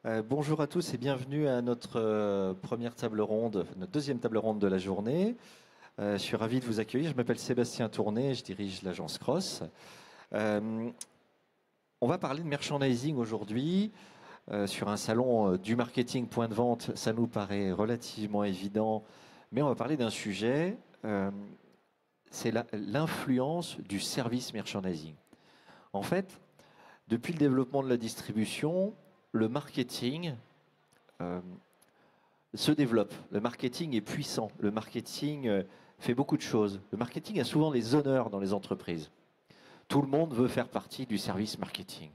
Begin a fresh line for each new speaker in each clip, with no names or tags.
Bonjour à tous et bienvenue à notre première table ronde, notre deuxième table ronde de la journée. Je suis ravi de vous accueillir. Je m'appelle Sébastien Tourné, je dirige l'agence Cross. Euh, on va parler de merchandising aujourd'hui sur un salon du marketing point de vente. Ça nous paraît relativement évident, mais on va parler d'un sujet, c'est l'influence du service merchandising. En fait, depuis le développement de la distribution, le marketing euh, se développe. Le marketing est puissant. Le marketing fait beaucoup de choses. Le marketing a souvent les honneurs dans les entreprises. Tout le monde veut faire partie du service marketing.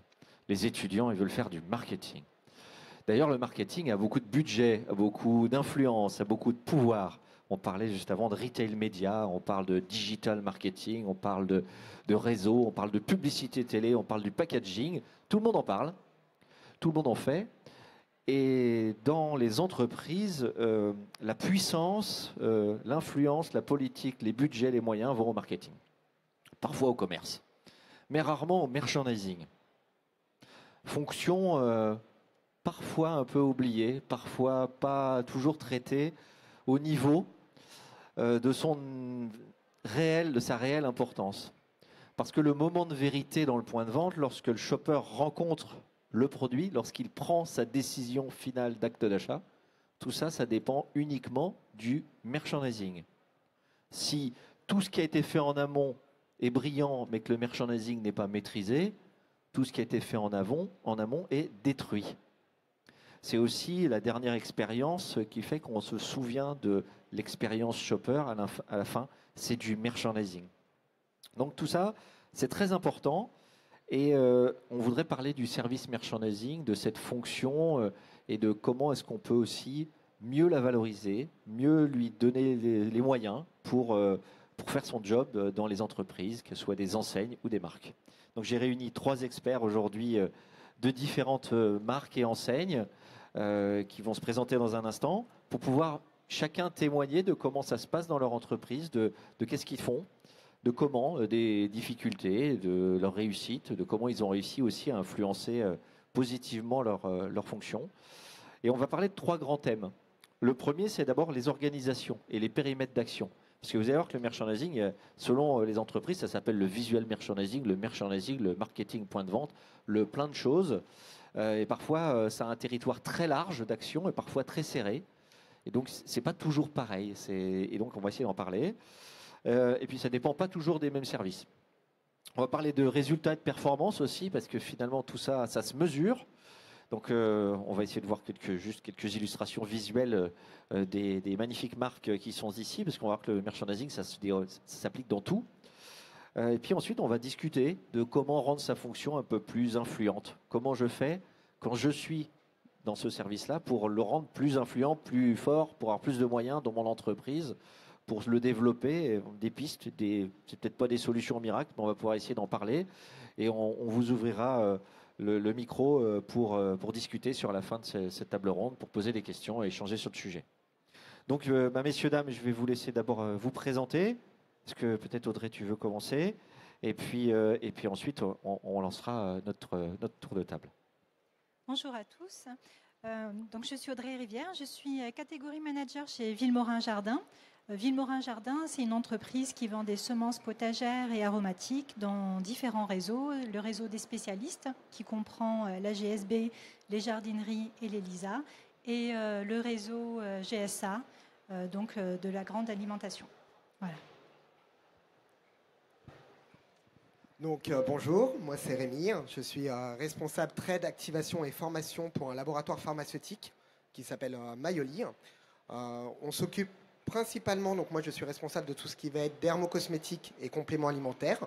Les étudiants, ils veulent faire du marketing. D'ailleurs, le marketing a beaucoup de budget, a beaucoup d'influence, a beaucoup de pouvoir. On parlait juste avant de retail média, on parle de digital marketing, on parle de réseau, on parle de publicité télé, on parle du packaging. Tout le monde en parle, tout le monde en fait. Et dans les entreprises, la puissance, l'influence, la politique, les budgets, les moyens vont au marketing. Parfois au commerce, mais rarement au merchandising. Fonction parfois un peu oubliée, parfois pas toujours traitée au niveau de de sa réelle importance. Parce que le moment de vérité dans le point de vente, lorsque le shopper rencontre le produit, lorsqu'il prend sa décision finale d'acte d'achat, tout ça, ça dépend uniquement du merchandising. Si tout ce qui a été fait en amont est brillant, mais que le merchandising n'est pas maîtrisé, tout ce qui a été fait en amont est détruit. C'est aussi la dernière expérience qui fait qu'on se souvient de l'expérience shopper à la fin, c'est du merchandising. Donc tout ça, c'est très important. Et on voudrait parler du service merchandising, de cette fonction et de comment est-ce qu'on peut aussi mieux la valoriser, mieux lui donner les moyens pour faire son job dans les entreprises, que ce soit des enseignes ou des marques. Donc j'ai réuni 3 experts aujourd'hui de différentes marques et enseignes qui vont se présenter dans un instant pour pouvoir chacun témoigner de comment ça se passe dans leur entreprise, de qu'est-ce qu'ils font, de comment, des difficultés, de leur réussite, de comment ils ont réussi aussi à influencer positivement leur fonction. Et on va parler de 3 grands thèmes. Le premier, c'est d'abord les organisations et les périmètres d'action. Parce que vous allez voir que le merchandising, selon les entreprises, ça s'appelle le visual merchandising, le marketing point de vente, le plein de choses. Et parfois, ça a un territoire très large d'action et parfois très serré. Et donc, c'est pas toujours pareil. Et donc, on va essayer d'en parler. Et puis, ça dépend pas toujours des mêmes services. On va parler de résultats et de performance aussi, parce que finalement, tout ça, ça se mesure. Donc, on va essayer de voir juste quelques illustrations visuelles des magnifiques marques qui sont ici, parce qu'on va voir que le merchandising, ça s'applique dans tout. Et puis ensuite, on va discuter de comment rendre sa fonction un peu plus influente. Comment je fais quand je suis dans ce service-là pour le rendre plus influent, plus fort, pour avoir plus de moyens dans mon entreprise, pour le développer, des pistes, c'est peut-être pas des solutions miracles, mais on va pouvoir essayer d'en parler. Et on vous ouvrira le micro pour discuter sur la fin de cette table ronde, pour poser des questions et échanger sur le sujet. Donc, messieurs, dames, je vais vous laisser d'abord vous présenter. Est-ce que peut-être Audrey, tu veux commencer? Et puis ensuite, on lancera notre tour de table.
Bonjour à tous. Donc je suis Audrey Rivière, je suis catégorie manager chez Villemorin Jardin. Villemorin Jardin, c'est une entreprise qui vend des semences potagères et aromatiques dans différents réseaux. Le réseau des spécialistes, qui comprend la GSB, les jardineries et les LISA, et le réseau GSA, donc de la grande alimentation. Voilà.
Donc bonjour, moi c'est Rémi, je suis responsable trade, activation et formation pour un laboratoire pharmaceutique qui s'appelle Mayoli. On s'occupe principalement, donc moi je suis responsable de tout ce qui va être dermocosmétique et compléments alimentaires.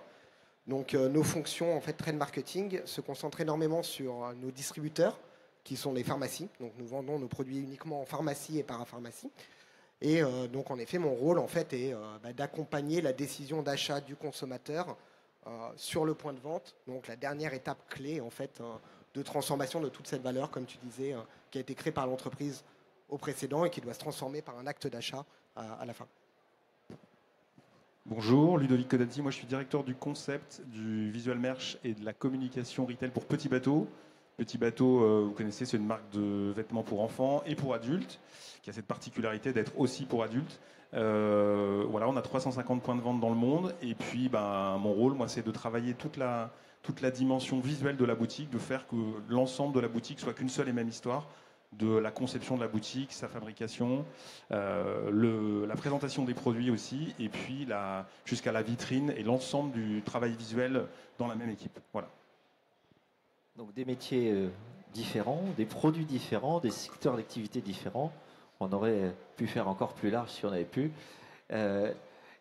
Donc nos fonctions en fait trade marketing se concentrent énormément sur nos distributeurs qui sont les pharmacies. Donc nous vendons nos produits uniquement en pharmacie et parapharmacie. Et donc en effet mon rôle en fait est d'accompagner la décision d'achat du consommateur sur le point de vente, donc la dernière étape clé en fait de transformation de toute cette valeur, comme tu disais, qui a été créée par l'entreprise au précédent et qui doit se transformer par un acte d'achat à la fin.
Bonjour, Ludovic Codati, moi je suis directeur du concept, du visual merch et de la communication retail pour Petit Bateau. Petit Bateau, vous connaissez, c'est une marque de vêtements pour enfants et pour adultes, qui a cette particularité d'être aussi pour adultes. Voilà, on a 350 points de vente dans le monde. Et puis, mon rôle, moi, c'est de travailler toute la dimension visuelle de la boutique, de faire que l'ensemble de la boutique soit qu'une seule et même histoire, de la conception de la boutique, sa fabrication, la présentation des produits aussi, et puis jusqu'à la vitrine et l'ensemble du travail visuel dans la même équipe. Voilà.
Donc des métiers différents, des produits différents, des secteurs d'activité différents. On aurait pu faire encore plus large si on avait pu.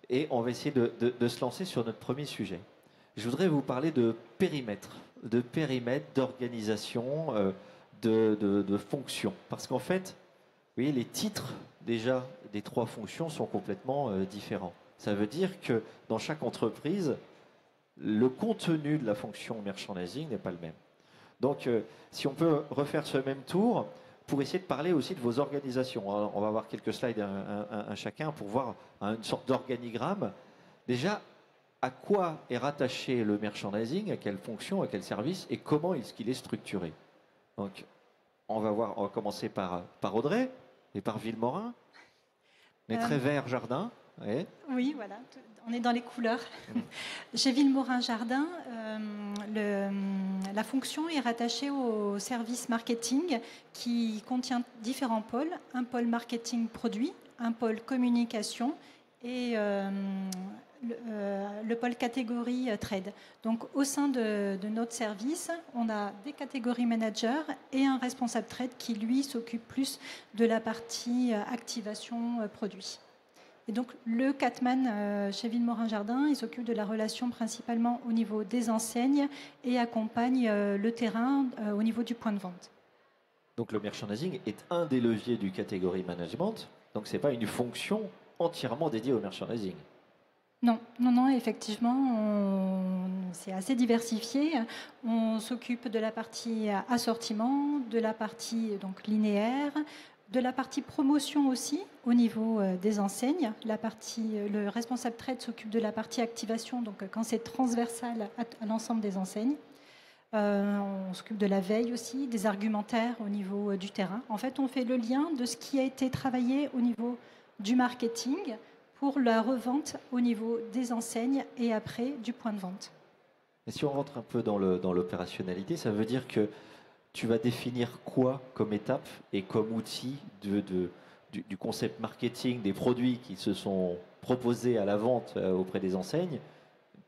Et on va essayer de se lancer sur notre premier sujet. Je voudrais vous parler de périmètre, d'organisation, de fonctions. Parce qu'en fait, vous voyez, les titres déjà des 3 fonctions sont complètement différents. Ça veut dire que dans chaque entreprise, le contenu de la fonction merchandising n'est pas le même. Donc, si on peut refaire ce même tour pour essayer de parler aussi de vos organisations. Alors, on va avoir quelques slides un chacun pour voir une sorte d'organigramme. Déjà, à quoi est rattaché le merchandising, à quelle fonction, à quel service et comment est-ce qu'il est structuré. Donc, on va commencer par Audrey et par Villemorin. On est très vert jardin. Ouais.
Oui, voilà, on est dans les couleurs. Chez Villemorin Jardin, la fonction est rattachée au service marketing qui contient différents pôles. Un pôle marketing produit, un pôle communication et le pôle catégorie trade. Donc au sein de notre service, on a des catégories managers et un responsable trade qui lui s'occupe plus de la partie activation produit. Et donc le Catman chez Villemorin Jardin, il s'occupe de la relation principalement au niveau des enseignes et accompagne le terrain au niveau du point de vente.
Donc le merchandising est un des leviers du category management, donc ce n'est pas une fonction entièrement dédiée au merchandising.
Non, effectivement, c'est assez diversifié. On s'occupe de la partie assortiment, de la partie donc linéaire, de la partie promotion aussi au niveau des enseignes. Le responsable trade s'occupe de la partie activation, donc quand c'est transversal à l'ensemble des enseignes. On s'occupe de la veille aussi, des argumentaires au niveau du terrain. En fait, on fait le lien de ce qui a été travaillé au niveau du marketing pour la revente au niveau des enseignes et après du point de vente.
Et si on rentre un peu dans l'opérationnalité, ça veut dire que tu vas définir quoi comme étape et comme outil du concept marketing des produits qui se sont proposés à la vente auprès des enseignes.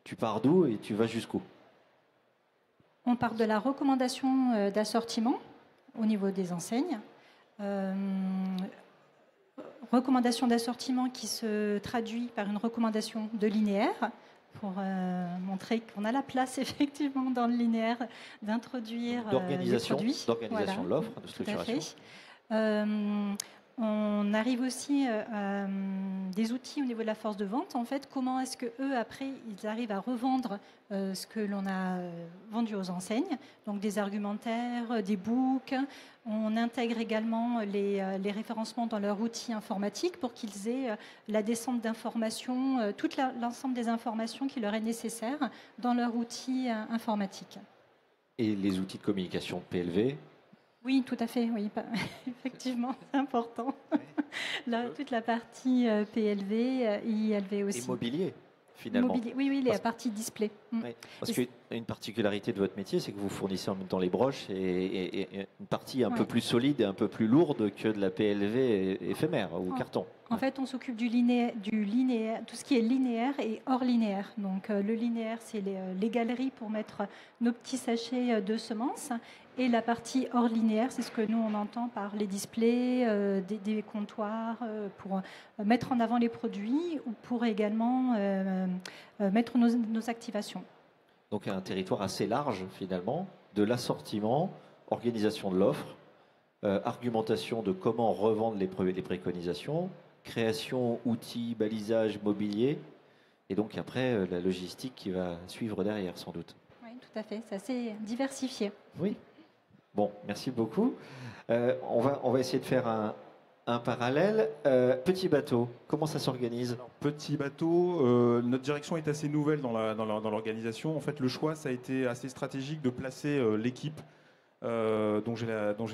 Tu pars d'où et tu vas jusqu'où?
On part de la recommandation d'assortiment au niveau des enseignes. Recommandation d'assortiment qui se traduit par une recommandation de linéaire pour montrer qu'on a la place effectivement dans le linéaire d'introduire les produits.
D'organisation de l'offre, de structuration.
On arrive aussi à des outils au niveau de la force de vente. En fait, comment est-ce que eux après ils arrivent à revendre ce que l'on a vendu aux enseignes. Donc des argumentaires, des books. On intègre également les référencements dans leur outil informatique pour qu'ils aient la descente d'informations, tout l'ensemble des informations qui leur est nécessaire dans leur outil informatique.
Et les outils de communication PLV?
Oui, tout à fait, oui, effectivement, c'est important. Toute la partie PLV, ILV aussi.
Et mobilier, finalement.
Oui, la partie display.
Oui, parce qu'une particularité de votre métier, c'est que vous fournissez en même temps les broches et une partie un peu plus solide et un peu plus lourde que de la PLV éphémère ou carton.
En fait, on s'occupe du linéaire, tout ce qui est linéaire et hors linéaire. Donc, le linéaire, c'est les galeries pour mettre nos petits sachets de semences. Et la partie hors linéaire, c'est ce que nous, on entend par les displays, des comptoirs pour mettre en avant les produits ou pour également mettre nos activations.
Donc, un territoire assez large, finalement, de l'assortiment, organisation de l'offre, argumentation de comment revendre les préconisations, création, outils, balisage, mobilier, et donc après, la logistique qui va suivre derrière, sans doute.
Oui, tout à fait. C'est assez diversifié.
Oui. Bon, merci beaucoup. On va essayer de faire un parallèle. Petit bateau, comment ça s'organise?
Petit bateau, notre direction est assez nouvelle dans l'organisation. En fait, le choix, ça a été assez stratégique de placer l'équipe dont j'ai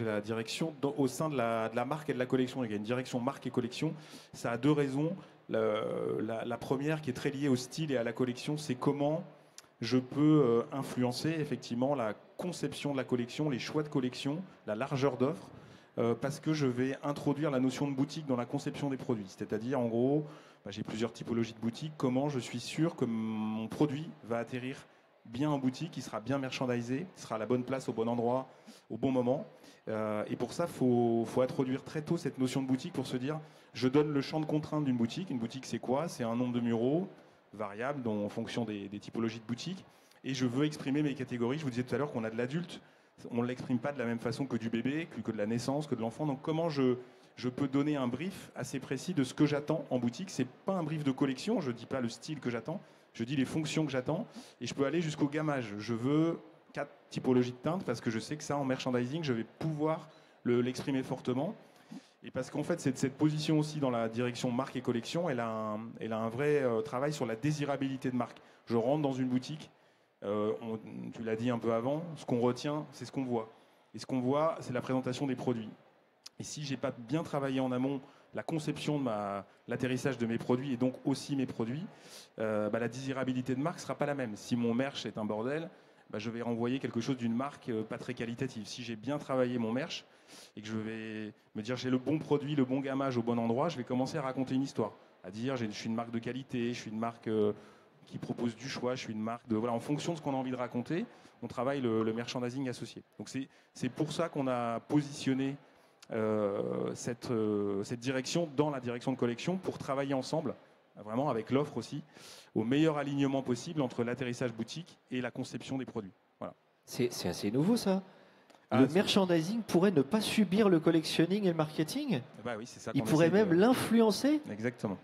la direction au sein de la marque et de la collection. Il y a une direction marque et collection. Ça a deux raisons. La première, qui est très liée au style et à la collection, c'est comment je peux influencer effectivement la conception de la collection, les choix de collection, la largeur d'offres, parce que je vais introduire la notion de boutique dans la conception des produits. C'est-à-dire, en gros, j'ai plusieurs typologies de boutiques. Comment je suis sûr que mon produit va atterrir bien en boutique, il sera bien merchandisé, il sera à la bonne place, au bon endroit, au bon moment. Et pour ça, faut introduire très tôt cette notion de boutique pour se dire, je donne le champ de contrainte d'une boutique. Une boutique, c'est quoi? C'est un nombre de muraux variable en fonction des typologies de boutiques. Et je veux exprimer mes catégories. Je vous disais tout à l'heure qu'on a de l'adulte. On ne l'exprime pas de la même façon que du bébé, que de la naissance, que de l'enfant. Donc comment je peux donner un brief assez précis de ce que j'attends en boutique? C'est pas un brief de collection. Je ne dis pas le style que j'attends. Je dis les fonctions que j'attends. Et je peux aller jusqu'au gammage. Je veux 4 typologies de teintes parce que je sais que ça, en merchandising, je vais pouvoir l'exprimer fortement. Et parce qu'en fait, cette position aussi dans la direction marque et collection, elle a un vrai travail sur la désirabilité de marque. Je rentre dans une boutique, tu l'as dit un peu avant, ce qu'on retient, c'est ce qu'on voit. Et ce qu'on voit, c'est la présentation des produits. Et si je n'ai pas bien travaillé en amont la conception de l'atterrissage de mes produits et donc aussi mes produits, la désirabilité de marque ne sera pas la même. Si mon merch est un bordel, je vais renvoyer quelque chose d'une marque pas très qualitative. Si j'ai bien travaillé mon merch et que je vais me dire j'ai le bon produit, le bon gammage au bon endroit, je vais commencer à raconter une histoire, à dire je suis une marque de qualité, je suis une marque qui propose du choix, je suis une marque de... Voilà, en fonction de ce qu'on a envie de raconter, on travaille le merchandising associé. Donc c'est pour ça qu'on a positionné cette direction dans la direction de collection pour travailler ensemble, vraiment avec l'offre aussi, au meilleur alignement possible entre l'atterrissage boutique et la conception des produits. Voilà.
C'est assez nouveau ça. Le merchandising pourrait ne pas subir le collectionning et le marketing.
Oui, c'est ça.
Il pourrait même l'influencer.
Exactement.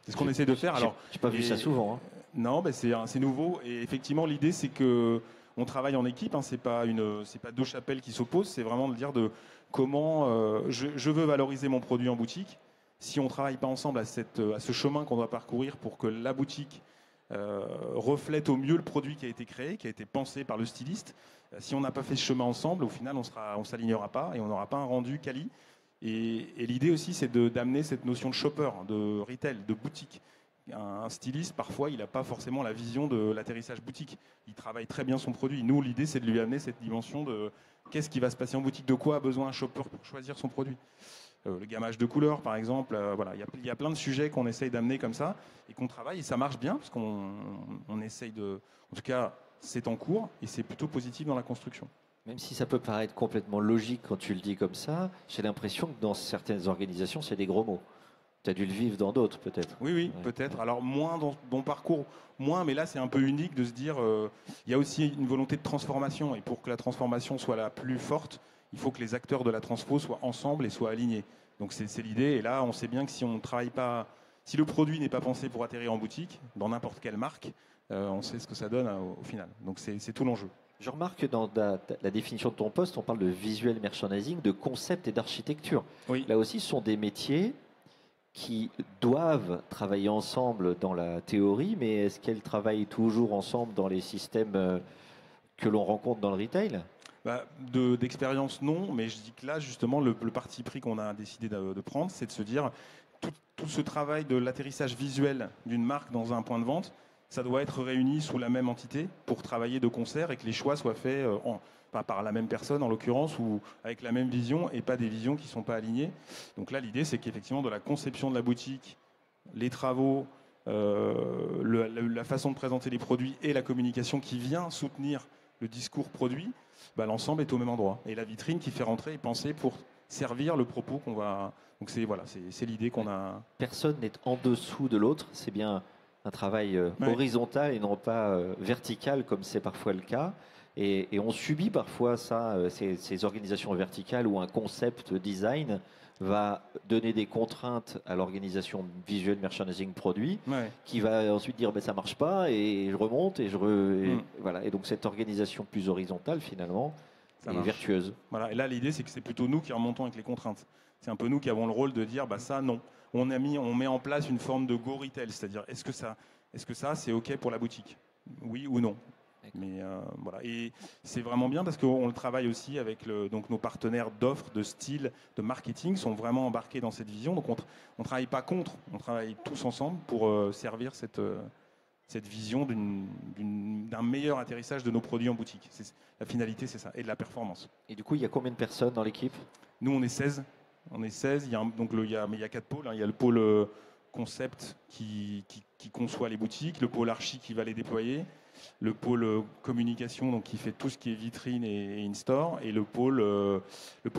C'est ce qu'on essaie de faire. Alors,
j'ai pas vu ça souvent. Hein.
Non, c'est nouveau. Et effectivement, l'idée, c'est que on travaille en équipe. Hein, c'est pas deux chapelles qui s'opposent. C'est vraiment de dire comment je veux valoriser mon produit en boutique. Si on ne travaille pas ensemble à ce chemin qu'on doit parcourir pour que la boutique reflète au mieux le produit qui a été créé, qui a été pensé par le styliste, si on n'a pas fait ce chemin ensemble, au final, on ne s'alignera pas et on n'aura pas un rendu quali. Et l'idée aussi, c'est d'amener cette notion de shopper, de retail, de boutique. Un styliste, parfois, il n'a pas forcément la vision de l'atterrissage boutique. Il travaille très bien son produit. Nous, l'idée, c'est de lui amener cette dimension de qu'est-ce qui va se passer en boutique, de quoi a besoin un shopper pour choisir son produit. Le gammage de couleurs, par exemple. Voilà, il y a plein de sujets qu'on essaye d'amener comme ça et qu'on travaille. Et ça marche bien, parce qu'on essaye de... En tout cas, c'est en cours et c'est plutôt positif dans la construction.
Même si ça peut paraître complètement logique quand tu le dis comme ça, j'ai l'impression que dans certaines organisations, c'est des gros mots. Tu as dû le vivre dans d'autres, peut-être.
Oui, ouais. Peut-être. Alors, moins dans mon parcours, mais là, c'est un peu unique de se dire il y a aussi une volonté de transformation. Et pour que la transformation soit la plus forte, il faut que les acteurs de la transfo soient ensemble et soient alignés. Donc, c'est l'idée. Et là, on sait bien que si on ne travaille pas, si le produit n'est pas pensé pour atterrir en boutique, dans n'importe quelle marque, on sait ce que ça donne au final. Donc, c'est tout l'enjeu.
Je remarque que dans la définition de ton poste, on parle de visuel merchandising, de concept et d'architecture.
Oui.
Là aussi, ce sont des métiers qui doivent travailler ensemble dans la théorie, mais est-ce qu'elles travaillent toujours ensemble dans les systèmes que l'on rencontre dans le retail ?
D'expérience, non, mais je dis que là, justement, le parti pris qu'on a décidé de prendre, c'est de se dire tout ce travail de l'atterrissage visuel d'une marque dans un point de vente, ça doit être réuni sous la même entité pour travailler de concert et que les choix soient faits pas par la même personne en l'occurrence ou avec la même vision et pas des visions qui ne sont pas alignées. Donc là, l'idée, c'est qu'effectivement, de la conception de la boutique, les travaux, la façon de présenter les produits et la communication qui vient soutenir le discours produit, l'ensemble est au même endroit. Et la vitrine qui fait rentrer est pensée pour servir le propos qu'on va... Donc c'est l'idée qu'on a...
Personne n'est en dessous de l'autre, c'est bien... un travail horizontal et non pas vertical comme c'est parfois le cas. Et on subit parfois ça, ces organisations verticales où un concept design va donner des contraintes à l'organisation visuelle merchandising produit qui va ensuite dire ça marche pas et je remonte et voilà. Et donc cette organisation plus horizontale finalement est vertueuse.
Voilà. Et là l'idée c'est que c'est plutôt nous qui remontons avec les contraintes. C'est un peu nous qui avons le rôle de dire ça non. On met en place une forme de go retail, c'est-à-dire est-ce que ça c'est OK pour la boutique ? Oui ou non ? Mais voilà, et c'est vraiment bien parce qu'on le travaille aussi avec donc nos partenaires d'offres, de style, de marketing sont vraiment embarqués dans cette vision. Donc on ne travaille pas contre, on travaille tous ensemble pour servir cette vision d'un meilleur atterrissage de nos produits en boutique. La finalité, c'est ça, et de la performance.
Et du coup, il y a combien de personnes dans l'équipe?
Nous, on est 16. On est 16. Il y a 4 pôles. Il y a le pôle concept qui conçoit les boutiques, le pôle archi qui va les déployer, le pôle communication donc qui fait tout ce qui est vitrine et in-store, et le pôle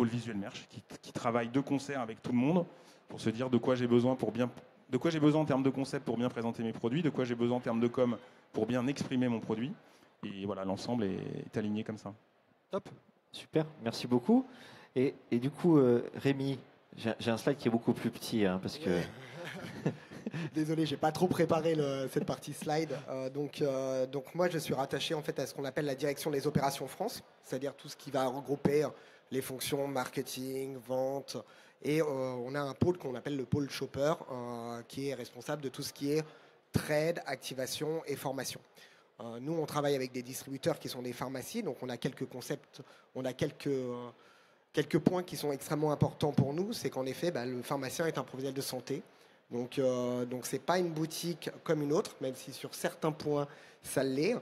visuel merch qui travaille de concert avec tout le monde pour se dire de quoi j'ai besoin en termes de concept pour bien présenter mes produits, de quoi j'ai besoin en termes de com pour bien exprimer mon produit. Et voilà, l'ensemble est aligné comme ça.
Top, super, merci beaucoup. Et du coup, Rémi, j'ai un slide qui est beaucoup plus petit, hein, parce que...
Désolé, j'ai pas trop préparé cette partie slide. Donc moi, je suis rattaché en fait à ce qu'on appelle la direction des opérations France, c'est-à-dire tout ce qui va regrouper les fonctions marketing, vente, et on a un pôle qu'on appelle le pôle shopper, qui est responsable de tout ce qui est trade, activation et formation. Nous, on travaille avec des distributeurs qui sont des pharmacies, donc on a quelques concepts, on a quelques points qui sont extrêmement importants pour nous. C'est qu'en effet, le pharmacien est un professionnel de santé. Donc c'est pas une boutique comme une autre, même si sur certains points ça l'est.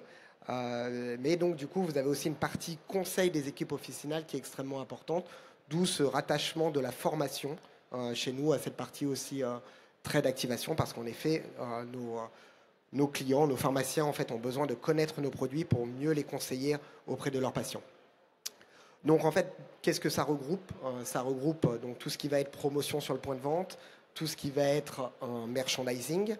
Mais donc du coup, vous avez aussi une partie conseil des équipes officinales qui est extrêmement importante, d'où ce rattachement de la formation chez nous à cette partie aussi très d'activation, parce qu'en effet, nos clients, nos pharmaciens en fait ont besoin de connaître nos produits pour mieux les conseiller auprès de leurs patients. Donc en fait, qu'est-ce que ça regroupe? Ça regroupe donc tout ce qui va être promotion sur le point de vente, tout ce qui va être merchandising,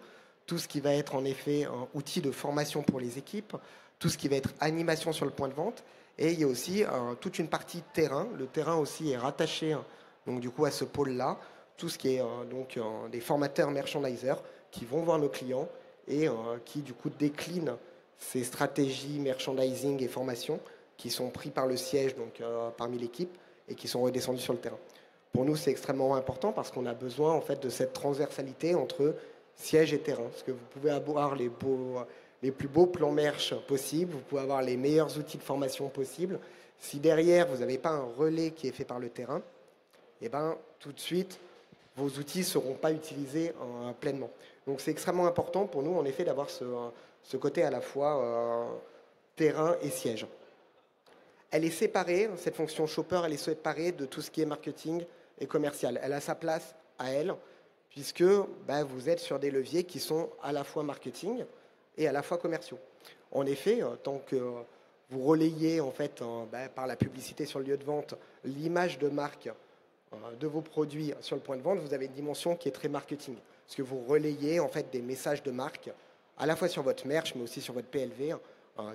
tout ce qui va être en effet un outil de formation pour les équipes, tout ce qui va être animation sur le point de vente. Et il y a aussi toute une partie terrain. Le terrain aussi est rattaché donc du coup à ce pôle-là. Tout ce qui est des formateurs merchandisers qui vont voir nos clients et qui du coup déclinent ces stratégies merchandising et formation qui sont pris par le siège, donc parmi l'équipe, et qui sont redescendus sur le terrain. Pour nous, c'est extrêmement important parce qu'on a besoin en fait de cette transversalité entre siège et terrain. Parce que vous pouvez avoir les plus beaux plans merch possibles, vous pouvez avoir les meilleurs outils de formation possibles. Si derrière, vous n'avez pas un relais qui est fait par le terrain, et tout de suite, vos outils ne seront pas utilisés pleinement. Donc c'est extrêmement important pour nous, en effet, d'avoir ce côté à la fois terrain et siège. Elle est séparée, cette fonction shopper, elle est séparée de tout ce qui est marketing et commercial. Elle a sa place à elle, puisque vous êtes sur des leviers qui sont à la fois marketing et à la fois commerciaux. En effet, tant que vous relayez en fait, par la publicité sur le lieu de vente l'image de marque de vos produits sur le point de vente, vous avez une dimension qui est très marketing. Parce que vous relayez en fait des messages de marque à la fois sur votre merch, mais aussi sur votre PLV,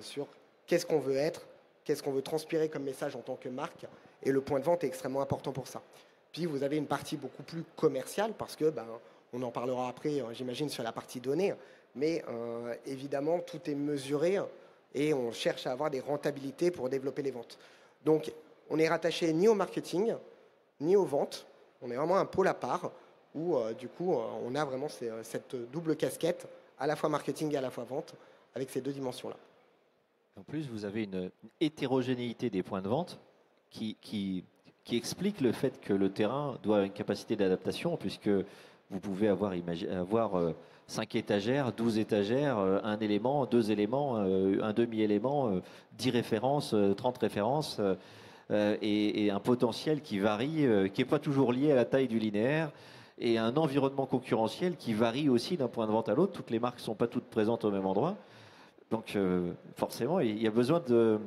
sur qu'est-ce qu'on veut être, qu'est-ce qu'on veut transpirer comme message en tant que marque. Et le point de vente est extrêmement important pour ça. Puis vous avez une partie beaucoup plus commerciale, parce que on en parlera après, j'imagine, sur la partie données. Mais évidemment, tout est mesuré et on cherche à avoir des rentabilités pour développer les ventes. Donc, on est rattaché ni au marketing, ni aux ventes. On est vraiment un pôle à part où, du coup, on a vraiment cette double casquette, à la fois marketing et à la fois vente, avec ces deux dimensions-là.
En plus, vous avez une hétérogénéité des points de vente qui explique le fait que le terrain doit avoir une capacité d'adaptation, puisque vous pouvez avoir 5 étagères, 12 étagères, un élément, 2 éléments, un demi-élément, 10 références, 30 références, et un potentiel qui varie, qui n'est pas toujours lié à la taille du linéaire, et un environnement concurrentiel qui varie aussi d'un point de vente à l'autre. Toutes les marques ne sont pas toutes présentes au même endroit. Donc forcément, il y a besoin de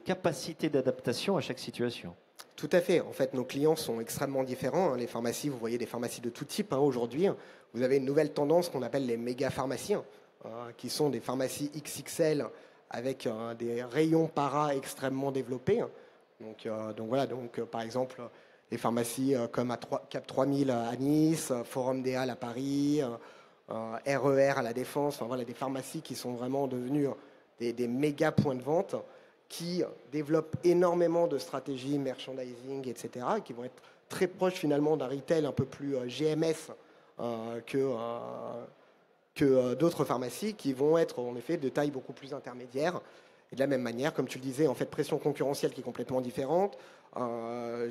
capacité d'adaptation à chaque situation.
Tout à fait. En fait, nos clients sont extrêmement différents. Les pharmacies, vous voyez des pharmacies de tout type aujourd'hui. Vous avez une nouvelle tendance qu'on appelle les méga pharmacies, qui sont des pharmacies XXL avec des rayons para extrêmement développés. Donc voilà, par exemple, les pharmacies comme Cap 3000 à Nice, Forum des Halles à Paris, RER à la Défense, voilà, des pharmacies qui sont vraiment devenues des méga points de vente qui développent énormément de stratégies merchandising, etc., qui vont être très proches finalement d'un retail un peu plus GMS que d'autres pharmacies qui vont être en effet de taille beaucoup plus intermédiaire Et de la même manière, comme tu le disais, en fait, pression concurrentielle qui est complètement différente,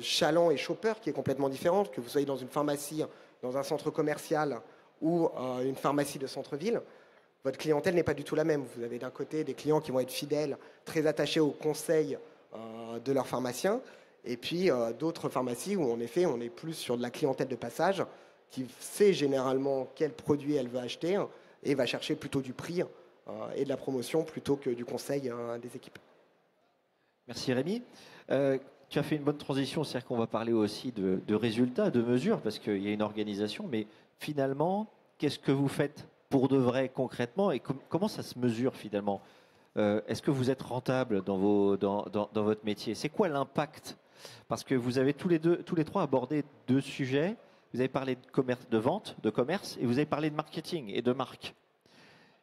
chaland et shopper qui est complètement différente, que vous soyez dans une pharmacie, dans un centre commercial ou une pharmacie de centre-ville, votre clientèle n'est pas du tout la même. Vous avez d'un côté des clients qui vont être fidèles, très attachés aux conseils de leur pharmacien, et puis d'autres pharmacies où en effet on est plus sur de la clientèle de passage qui sait généralement quel produit elle veut acheter et va chercher plutôt du prix et de la promotion plutôt que du conseil des équipes.
Merci Rémi. Tu as fait une bonne transition, c'est-à-dire qu'on va parler aussi de résultats, de mesures, parce qu'il y a une organisation, mais finalement, qu'est-ce que vous faites pour de vrai concrètement et comment ça se mesure finalement? Est-ce que vous êtes rentable dans votre métier? C'est quoi l'impact? Parce que vous avez tous les trois abordé deux sujets. Vous avez parlé de commerce, de vente, de commerce, et vous avez parlé de marketing et de marque.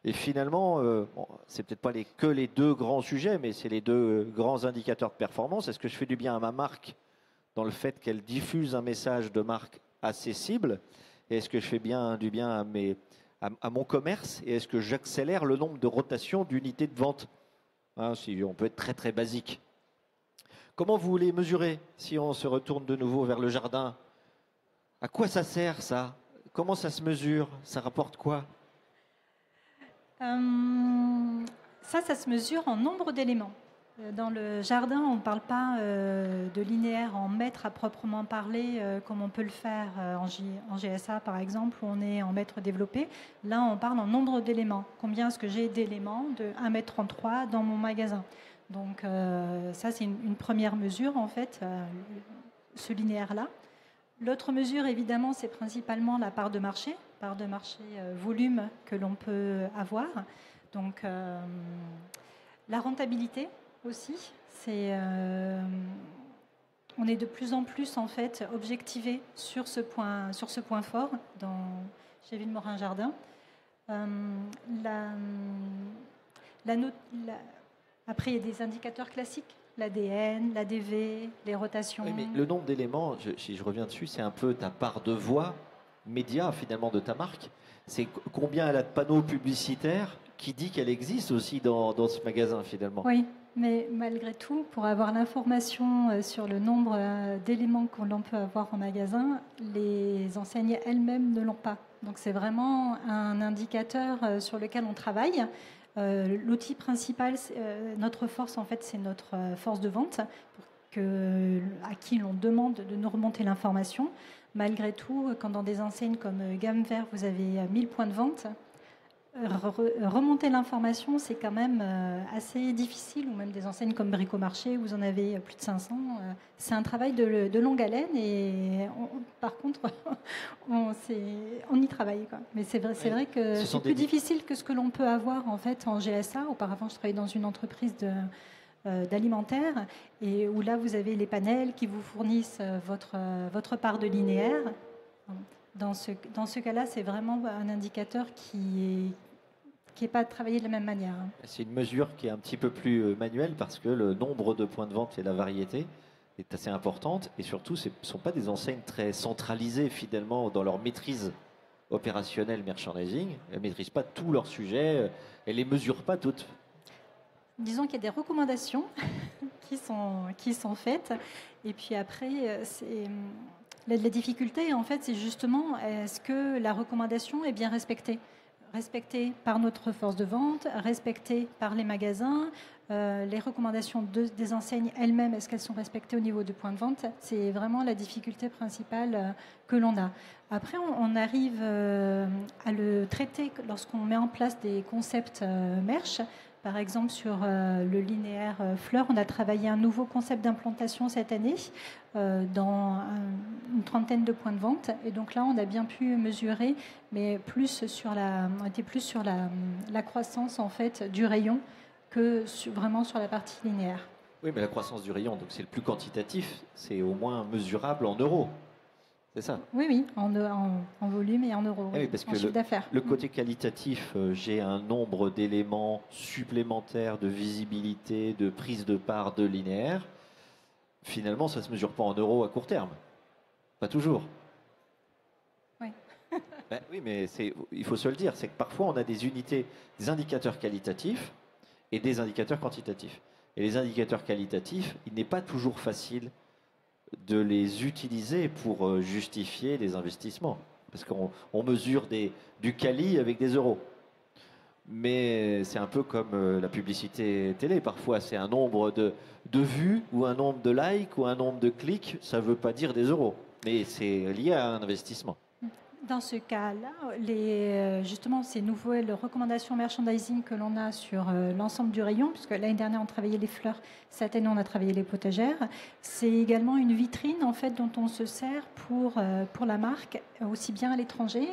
Et finalement, bon, c'est peut-être pas que les deux grands sujets, mais c'est les deux grands indicateurs de performance. Est-ce que je fais du bien à ma marque dans le fait qu'elle diffuse un message de marque accessible? Et est-ce que je fais du bien à mon commerce? Et est-ce que j'accélère le nombre de rotations d'unités de vente? Si on peut être très très basique. Comment vous voulez mesurer si on se retourne de nouveau vers le jardin? À quoi ça sert ça? Comment ça se mesure? Ça rapporte quoi?
Ça se mesure en nombre d'éléments. Dans le jardin, on ne parle pas de linéaire en mètres à proprement parler, comme on peut le faire en GSA par exemple, où on est en mètres développés. Là, on parle en nombre d'éléments. Combien est-ce que j'ai d'éléments de 1,33 m dans mon magasin? Donc ça, c'est une première mesure, en fait, ce linéaire-là. L'autre mesure, évidemment, c'est principalement la part de marché volume que l'on peut avoir. Donc, la rentabilité aussi, on est de plus en plus en fait objectivé sur ce point fort chez Villemorin Jardin. Après, il y a des indicateurs classiques. L'ADN, l'ADV, les rotations.
Oui, mais le nombre d'éléments, si je reviens dessus, c'est un peu ta part de voix média finalement de ta marque. C'est combien elle a de panneaux publicitaires qui dit qu'elle existe aussi dans ce magasin finalement.
Oui, mais malgré tout, pour avoir l'information sur le nombre d'éléments que l'on peut avoir en magasin, les enseignes elles-mêmes ne l'ont pas. Donc c'est vraiment un indicateur sur lequel on travaille. L'outil principal, notre force en fait, c'est notre force de vente à qui l'on demande de nous remonter l'information. Malgré tout, quand dans des enseignes comme Gamme Vert, vous avez 1000 points de vente, remonter l'information, c'est quand même assez difficile, ou même des enseignes comme Bricomarché, où vous en avez plus de 500. C'est un travail de longue haleine et par contre, on y travaille, quoi. Mais c'est vrai que c'est plus difficile que ce que l'on peut avoir en fait en GSA. Auparavant, je travaillais dans une entreprise d'alimentaire et où là, vous avez les panels qui vous fournissent votre part de linéaire. Dans ce cas-là, c'est vraiment un indicateur qui n'est pas travaillé de la même manière.
C'est une mesure qui est un petit peu plus manuelle parce que le nombre de points de vente et la variété est assez importante. Et surtout, ce ne sont pas des enseignes très centralisées finalement dans leur maîtrise opérationnelle merchandising. Elles ne maîtrisent pas tous leurs sujets, elles ne les mesurent pas toutes.
Disons qu'il y a des recommandations qui sont faites. Et puis après, la difficulté, en fait, c'est justement, est-ce que la recommandation est bien respectée par notre force de vente, respectée par les magasins, les recommandations des enseignes elles-mêmes, est-ce qu'elles sont respectées au niveau du point de vente? C'est vraiment la difficulté principale que l'on a. Après, on arrive à le traiter lorsqu'on met en place des concepts merch. Par exemple, sur le linéaire fleurs, on a travaillé un nouveau concept d'implantation cette année dans une trentaine de points de vente. Et donc là, on a bien pu mesurer, mais on était plus sur la croissance en fait du rayon que vraiment sur la partie linéaire.
Oui, mais la croissance du rayon, donc c'est le plus quantitatif, c'est au moins mesurable en euros. C'est ça?
Oui, en volume et en euros,
oui, parce que
chiffre d'affaires.
Le côté qualitatif, j'ai un nombre d'éléments supplémentaires de visibilité, de prise de part de linéaire. Finalement, ça ne se mesure pas en euros à court terme. Pas toujours.
Oui.
Oui, mais il faut se le dire, c'est que parfois on a des unités, des indicateurs qualitatifs, et des indicateurs quantitatifs. Et les indicateurs qualitatifs, il n'est pas toujours facile de les utiliser pour justifier des investissements. Parce qu'on mesure du quali avec des euros. Mais c'est un peu comme la publicité télé. Parfois, c'est un nombre de vues ou un nombre de likes ou un nombre de clics. Ça ne veut pas dire des euros. Mais c'est lié à un investissement.
Dans ce cas-là, justement, ces nouvelles recommandations merchandising que l'on a sur l'ensemble du rayon, puisque l'année dernière on travaillait les fleurs, cette année on a travaillé les potagères, c'est également une vitrine en fait dont on se sert pour la marque, aussi bien à l'étranger,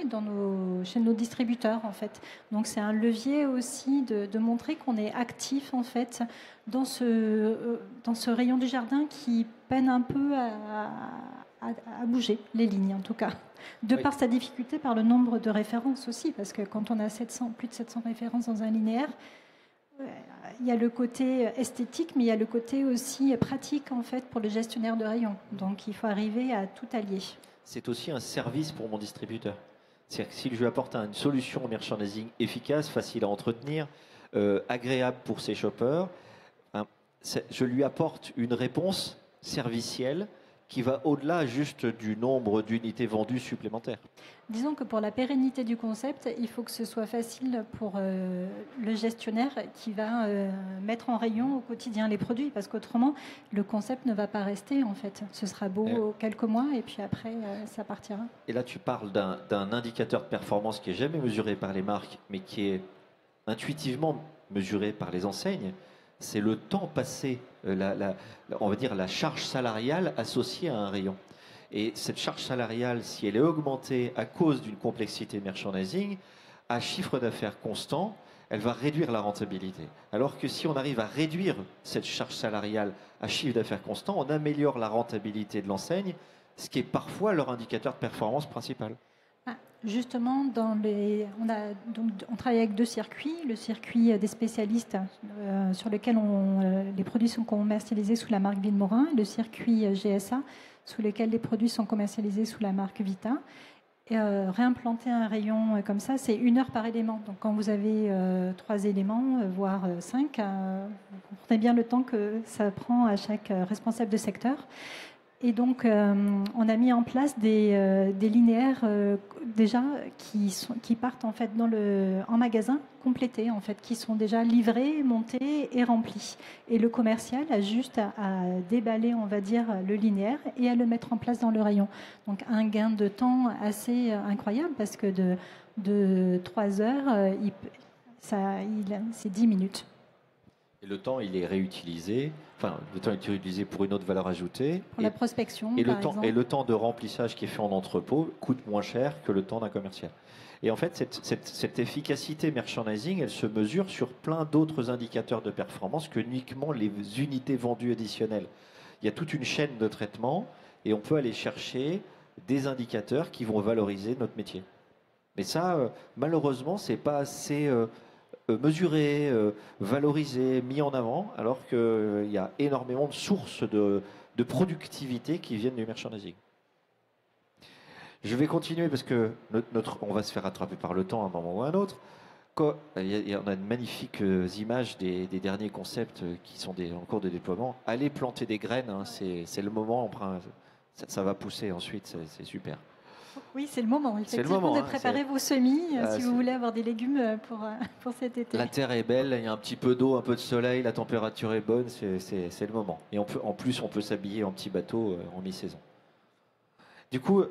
chez nos distributeurs en fait. Donc c'est un levier aussi de montrer qu'on est actif en fait dans ce rayon du jardin qui peine un peu à bouger, les lignes en tout cas. De par sa difficulté, par le nombre de références aussi, parce que quand on a plus de 700 références dans un linéaire, il y a le côté esthétique, mais il y a le côté aussi pratique en fait pour le gestionnaire de rayon. Donc il faut arriver à tout allier.
C'est aussi un service pour mon distributeur. C'est-à-dire que si je lui apporte une solution merchandising efficace, facile à entretenir, agréable pour ses shoppers, je lui apporte une réponse servicielle qui va au-delà juste du nombre d'unités vendues supplémentaires.
Disons que pour la pérennité du concept, il faut que ce soit facile pour le gestionnaire qui va mettre en rayon au quotidien les produits, parce qu'autrement, le concept ne va pas rester en fait. Ce sera beau quelques mois et puis après, ça partira. Et
là, tu parles d'un indicateur de performance qui n'est jamais mesuré par les marques, mais qui est intuitivement mesuré par les enseignes. C'est le temps passé, on va dire la charge salariale associée à un rayon. Et cette charge salariale, si elle est augmentée à cause d'une complexité merchandising, à chiffre d'affaires constant, elle va réduire la rentabilité. Alors que si on arrive à réduire cette charge salariale à chiffre d'affaires constant, on améliore la rentabilité de l'enseigne, ce qui est parfois leur indicateur de performance principal.
Justement, on travaille avec deux circuits. Le circuit des spécialistes sur lequel les produits sont commercialisés sous la marque Villemorin, et le circuit GSA sous lequel les produits sont commercialisés sous la marque Vita. Et, réimplanter un rayon comme ça, c'est 1 heure par élément. Donc quand vous avez 3 éléments, voire 5, vous comprenez bien le temps que ça prend à chaque responsable de secteur. Et donc, on a mis en place des linéaires déjà qui partent en fait en magasin complétés, en fait, qui sont déjà livrés, montés et remplis. Et le commercial a juste à déballer, on va dire, le linéaire et à le mettre en place dans le rayon. Donc, un gain de temps assez incroyable parce que de 3 heures, c'est 10 minutes.
Et le temps, il est réutilisé. Enfin, le temps est utilisé pour une autre valeur ajoutée.
Pour la prospection,
par exemple. Et le temps de remplissage qui est fait en entrepôt coûte moins cher que le temps d'un commercial. Et en fait, cette efficacité merchandising, elle se mesure sur plein d'autres indicateurs de performance que uniquement les unités vendues additionnelles. Il y a toute une chaîne de traitement et on peut aller chercher des indicateurs qui vont valoriser notre métier. Mais ça, malheureusement, c'est pas assez mesuré, valorisé, mis en avant, alors qu'il y a énormément de sources de productivité qui viennent du merchandising. Je vais continuer parce que on va se faire rattraper par le temps à un moment ou à un autre. On a de magnifiques images des derniers concepts qui sont en cours de déploiement. Allez planter des graines, hein, c'est le moment, ça va pousser ensuite, c'est super.
Oui, c'est le moment, effectivement, de préparer vos semis si vous voulez avoir des légumes pour cet été.
La terre est belle, il y a un petit peu d'eau, un peu de soleil, la température est bonne, c'est le moment. Et en plus, on peut s'habiller en petit bateau en mi-saison. Du coup,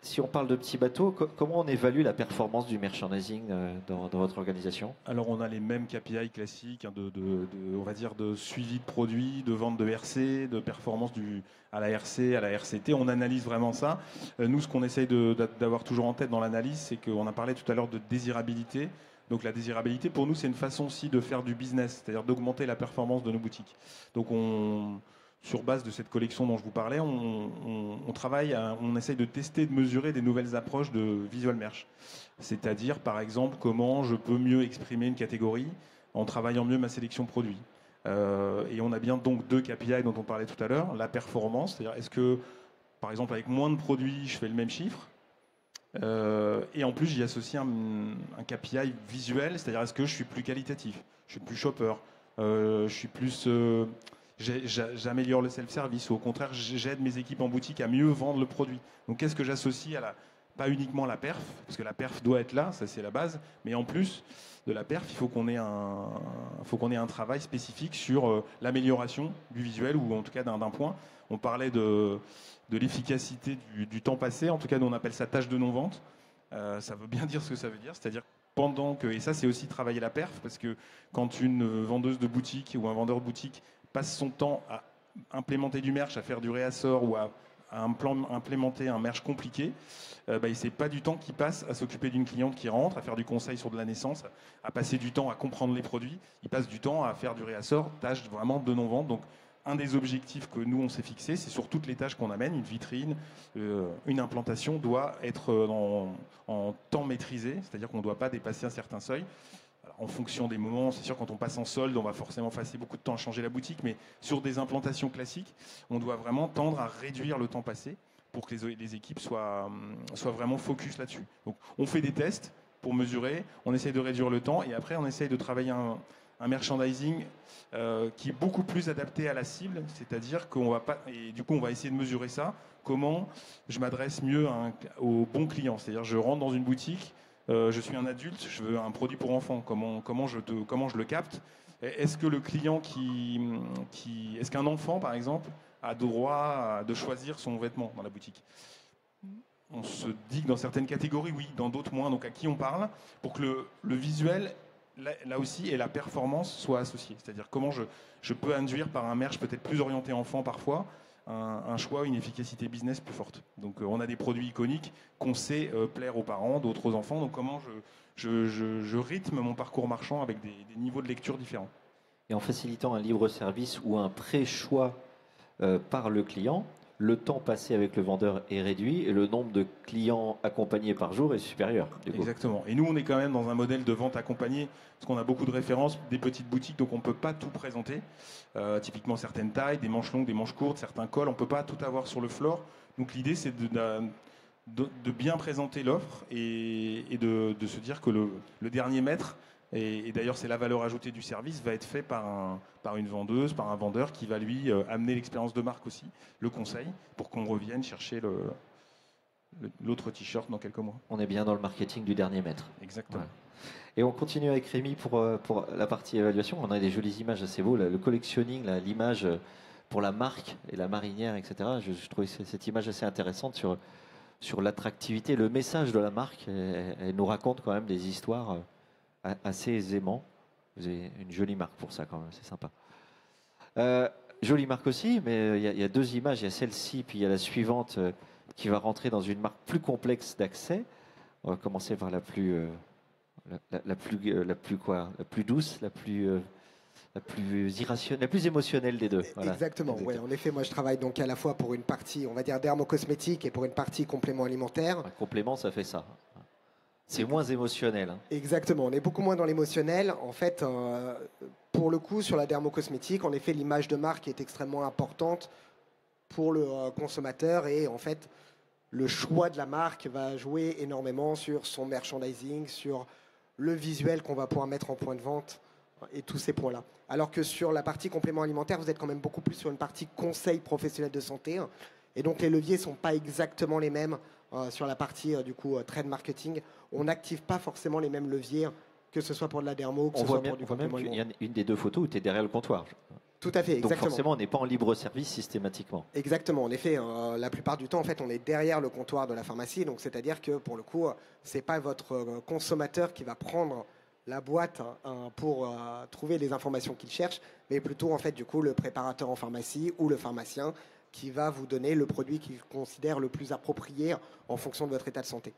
si on parle de petits bateaux, comment on évalue la performance du merchandising dans votre organisation?
Alors, on a les mêmes KPI classiques, hein, on va dire de suivi de produits, de vente de RC, de performance à la RC, à la RCT. On analyse vraiment ça. Nous, ce qu'on essaye d'avoir toujours en tête dans l'analyse, c'est qu'on a parlé tout à l'heure de désirabilité. Donc la désirabilité, pour nous, c'est une façon aussi de faire du business, c'est-à-dire d'augmenter la performance de nos boutiques. Donc sur base de cette collection dont je vous parlais, on travaille, on essaye de tester, de mesurer des nouvelles approches de visual merch. C'est-à-dire, par exemple, comment je peux mieux exprimer une catégorie en travaillant mieux ma sélection produit. Et on a bien donc 2 KPI dont on parlait tout à l'heure. La performance, c'est-à-dire est-ce que, par exemple, avec moins de produits, je fais le même chiffre. Et en plus, j'y associe un KPI visuel, c'est-à-dire est-ce que je suis plus qualitatif, je suis plus shopper, je suis plus... j'améliore le self-service, ou au contraire, j'aide mes équipes en boutique à mieux vendre le produit. Donc, qu'est-ce que j'associe à pas uniquement la perf, parce que la perf doit être là, ça c'est la base, mais en plus de la perf, il faut qu'on ait un travail spécifique sur l'amélioration du visuel, ou en tout cas d'un point. On parlait de l'efficacité du temps passé, en tout cas nous on appelle ça tâche de non-vente. Ça veut bien dire ce que ça veut dire, c'est-à-dire et ça c'est aussi travailler la perf, parce que quand une vendeuse de boutique ou un vendeur de boutique passe son temps à implémenter du merch, à faire du réassort ou à implémenter un merch compliqué, c'est pas du temps qu'il passe à s'occuper d'une cliente qui rentre, à faire du conseil sur de la naissance, à passer du temps à comprendre les produits. Il passe du temps à faire du réassort, tâche vraiment de non-vente. Donc, un des objectifs que nous, on s'est fixé, c'est sur toutes les tâches qu'on amène, une vitrine, une implantation doit être en temps maîtrisé, c'est-à-dire qu'on ne doit pas dépasser un certain seuil. Alors, en fonction des moments, c'est sûr, quand on passe en solde, on va forcément passer beaucoup de temps à changer la boutique, mais sur des implantations classiques, on doit vraiment tendre à réduire le temps passé pour que les équipes soient vraiment focus là-dessus. Donc, on fait des tests pour mesurer, on essaye de réduire le temps, et après, on essaye de travailler un merchandising qui est beaucoup plus adapté à la cible, c'est-à-dire qu'on va pas, et du coup, on va essayer de mesurer ça, comment je m'adresse mieux au bon client. C'est-à-dire, je rentre dans une boutique, je suis un adulte, je veux un produit pour enfants. Comment je le capte? Est-ce que le client est-ce qu'un enfant, par exemple, a droit de choisir son vêtement dans la boutique? On se dit que dans certaines catégories, oui, dans d'autres moins. Donc à qui on parle pour que le visuel, là aussi, et la performance soient associés. C'est-à-dire comment je peux induire par un merch peut-être plus orienté enfant parfois, un choix, une efficacité business plus forte. Donc on a des produits iconiques qu'on sait plaire aux parents, d'autres aux enfants. Donc comment je rythme mon parcours marchand avec des niveaux de lecture différents.
Et en facilitant un libre service ou un pré-choix par le client, le temps passé avec le vendeur est réduit et le nombre de clients accompagnés par jour est supérieur.
Exactement. Et nous, on est quand même dans un modèle de vente accompagnée, parce qu'on a beaucoup de références, des petites boutiques, donc on ne peut pas tout présenter. Typiquement certaines tailles, des manches longues, des manches courtes, certains cols, on ne peut pas tout avoir sur le floor. Donc l'idée, c'est de bien présenter l'offre et de se dire que le dernier mètre, et d'ailleurs c'est la valeur ajoutée du service, va être fait par une vendeuse, par un vendeur qui va lui amener l'expérience de marque aussi, le conseil, pour qu'on revienne chercher l'autre t-shirt dans quelques mois.
On est bien dans le marketing du dernier mètre.
Exactement.
Ouais. Et on continue avec Rémi pour la partie évaluation. On a des jolies images assez beaux, le collectionning, l'image pour la marque et la marinière, etc. Je trouvais cette image assez intéressante sur l'attractivité, le message de la marque. Elle nous raconte quand même des histoires assez aisément. Vous avez une jolie marque pour ça quand même, c'est sympa. Jolie marque aussi, mais il y a deux images. Il y a celle-ci, puis il y a la suivante qui va rentrer dans une marque plus complexe d'accès. On va commencer par la plus douce, la plus irrationnelle, la plus émotionnelle des deux. Voilà.
Exactement. Ouais, en effet, moi je travaille donc à la fois pour une partie, on va dire dermocosmétique, et pour une partie complément alimentaire.
Un complément, ça fait ça. C'est moins émotionnel. Hein.
Exactement, on est beaucoup moins dans l'émotionnel. En fait, pour le coup, sur la dermocosmétique, en effet, l'image de marque est extrêmement importante pour le consommateur, et en fait, le choix de la marque va jouer énormément sur son merchandising, sur le visuel qu'on va pouvoir mettre en point de vente et tous ces points-là. Alors que sur la partie complément alimentaire, vous êtes quand même beaucoup plus sur une partie conseil professionnel de santé. Et donc les leviers ne sont pas exactement les mêmes sur la partie trade marketing. On n'active pas forcément les mêmes leviers, que ce soit pour de la dermo, que ce soit pour du complément alimentaire.
Il y a une des deux photos où tu es derrière le comptoir.
Tout à fait, exactement.
Donc forcément, on n'est pas en libre service systématiquement.
Exactement. En effet, la plupart du temps, en fait, on est derrière le comptoir de la pharmacie. Donc, c'est-à-dire que pour le coup, c'est pas votre consommateur qui va prendre la boîte pour trouver les informations qu'il cherche, mais plutôt en fait du coup le préparateur en pharmacie ou le pharmacien qui va vous donner le produit qu'il considère le plus approprié en fonction de votre état de santé.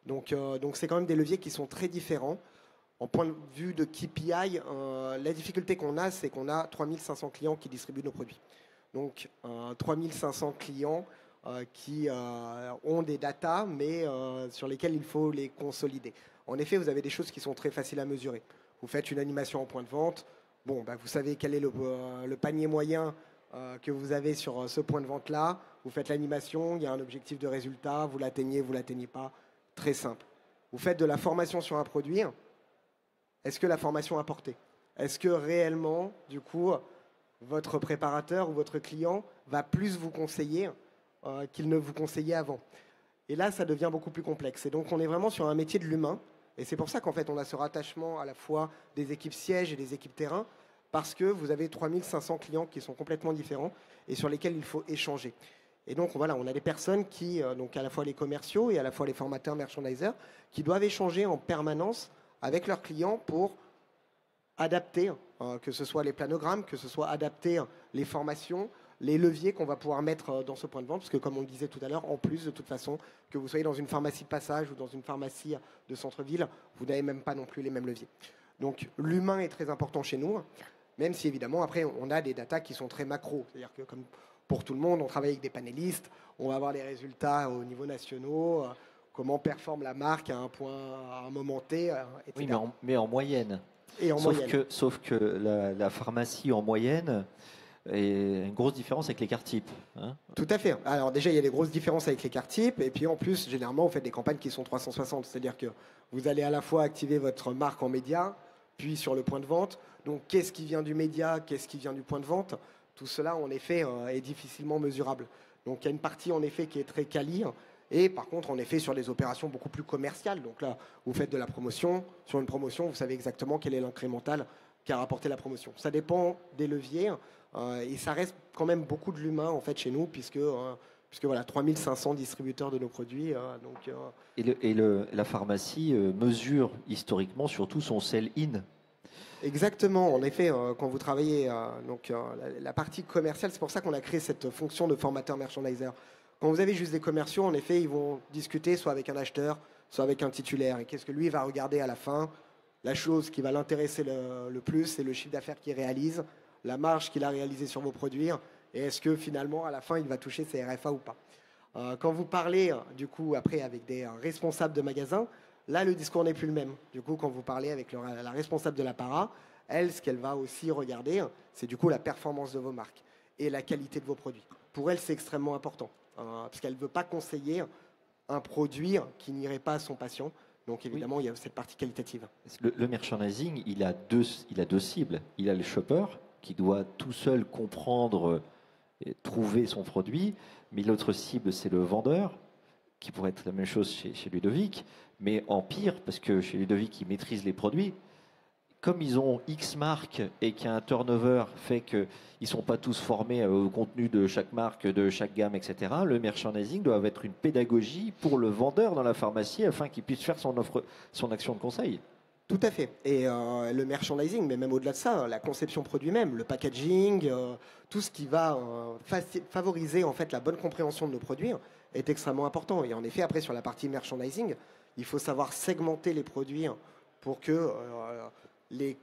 Donc, c'est quand même des leviers qui sont très différents. En point de vue de KPI, la difficulté qu'on a, c'est qu'on a 3500 clients qui distribuent nos produits. Donc, 3500 clients qui ont des datas, mais sur lesquels il faut les consolider. En effet, vous avez des choses qui sont très faciles à mesurer. Vous faites une animation en point de vente. Bon, vous savez quel est le panier moyen que vous avez sur ce point de vente-là. Vous faites l'animation, il y a un objectif de résultat, vous l'atteignez, vous ne l'atteignez pas. Très simple. Vous faites de la formation sur un produit. Est-ce que la formation a porté? est-ce que réellement, du coup, votre préparateur ou votre client va plus vous conseiller qu'il ne vous conseillait avant? Et là, ça devient beaucoup plus complexe. Et donc, on est vraiment sur un métier de l'humain. Et c'est pour ça qu'en fait, on a ce rattachement à la fois des équipes sièges et des équipes terrain, parce que vous avez 3500 clients qui sont complètement différents et sur lesquels il faut échanger. Et donc, voilà, on a des personnes qui, donc à la fois les commerciaux et à la fois les formateurs, merchandisers, qui doivent échanger en permanence avec leurs clients pour adapter, que ce soit les planogrammes, que ce soit adapter les formations, les leviers qu'on va pouvoir mettre dans ce point de vente, parce que comme on le disait tout à l'heure, en plus, de toute façon, que vous soyez dans une pharmacie de passage ou dans une pharmacie de centre-ville, vous n'avez même pas non plus les mêmes leviers. Donc, l'humain est très important chez nous, même si évidemment, après, on a des datas qui sont très macro. C'est-à-dire que comme pour tout le monde, on travaille avec des panélistes, on va avoir les résultats au niveau nationaux, comment performe la marque à un point, à un moment T, etc.
Oui, mais en moyenne.
Et en moyenne.
Sauf que la pharmacie en moyenne est une grosse différence avec les cartes types. Hein.
Tout à fait. Alors déjà, il y a des grosses différences avec les cartes types. Et puis en plus, généralement, vous faites des campagnes qui sont 360. C'est-à-dire que vous allez à la fois activer votre marque en média, puis sur le point de vente. Donc qu'est-ce qui vient du média, qu'est-ce qui vient du point de vente? Tout cela, en effet, est difficilement mesurable. Donc il y a une partie, en effet, qui est très quali. Et par contre, en effet, sur des opérations beaucoup plus commerciales. Donc là, vous faites de la promotion. Sur une promotion, vous savez exactement quel est l'incrémental qu'a rapporté la promotion. Ça dépend des leviers. Et ça reste quand même beaucoup de l'humain, en fait, chez nous, puisque voilà, 3500 distributeurs de nos produits.
La pharmacie mesure historiquement surtout son sell-in.
Exactement, en effet, quand vous travaillez la partie commerciale, c'est pour ça qu'on a créé cette fonction de formateur merchandiser. Quand vous avez juste des commerciaux, en effet, ils vont discuter soit avec un acheteur, soit avec un titulaire. Et qu'est-ce que lui va regarder à la fin? La chose qui va l'intéresser le plus, c'est le chiffre d'affaires qu'il réalise, la marge qu'il a réalisée sur vos produits, et est-ce que finalement, à la fin, il va toucher ses RFA ou pas. Quand vous parlez, du coup, après, avec des responsables de magasins, là, le discours n'est plus le même. Du coup, quand vous parlez avec la responsable de la para, elle, ce qu'elle va aussi regarder, c'est du coup la performance de vos marques et la qualité de vos produits. Pour elle, c'est extrêmement important, parce qu'elle ne veut pas conseiller un produit qui n'irait pas à son patient. Donc évidemment, oui, il y a cette partie qualitative.
Le merchandising, il a deux cibles. Il a le shopper qui doit tout seul comprendre et trouver son produit, mais l'autre cible, c'est le vendeur, qui pourrait être la même chose chez Ludovic, mais en pire, parce que chez Ludovic, il maîtrise les produits. Comme ils ont X marques et qu'il y a un turnover fait qu'ils ne sont pas tous formés au contenu de chaque marque, de chaque gamme, etc., le merchandising doit être une pédagogie pour le vendeur dans la pharmacie afin qu'il puisse faire son action de conseil.
Tout à fait. Et le merchandising, mais même au-delà de ça, la conception produit même, le packaging, tout ce qui va favoriser en fait la bonne compréhension de nos produits est extrêmement important. Et en effet, après, sur la partie merchandising, il faut savoir segmenter les produits pour que les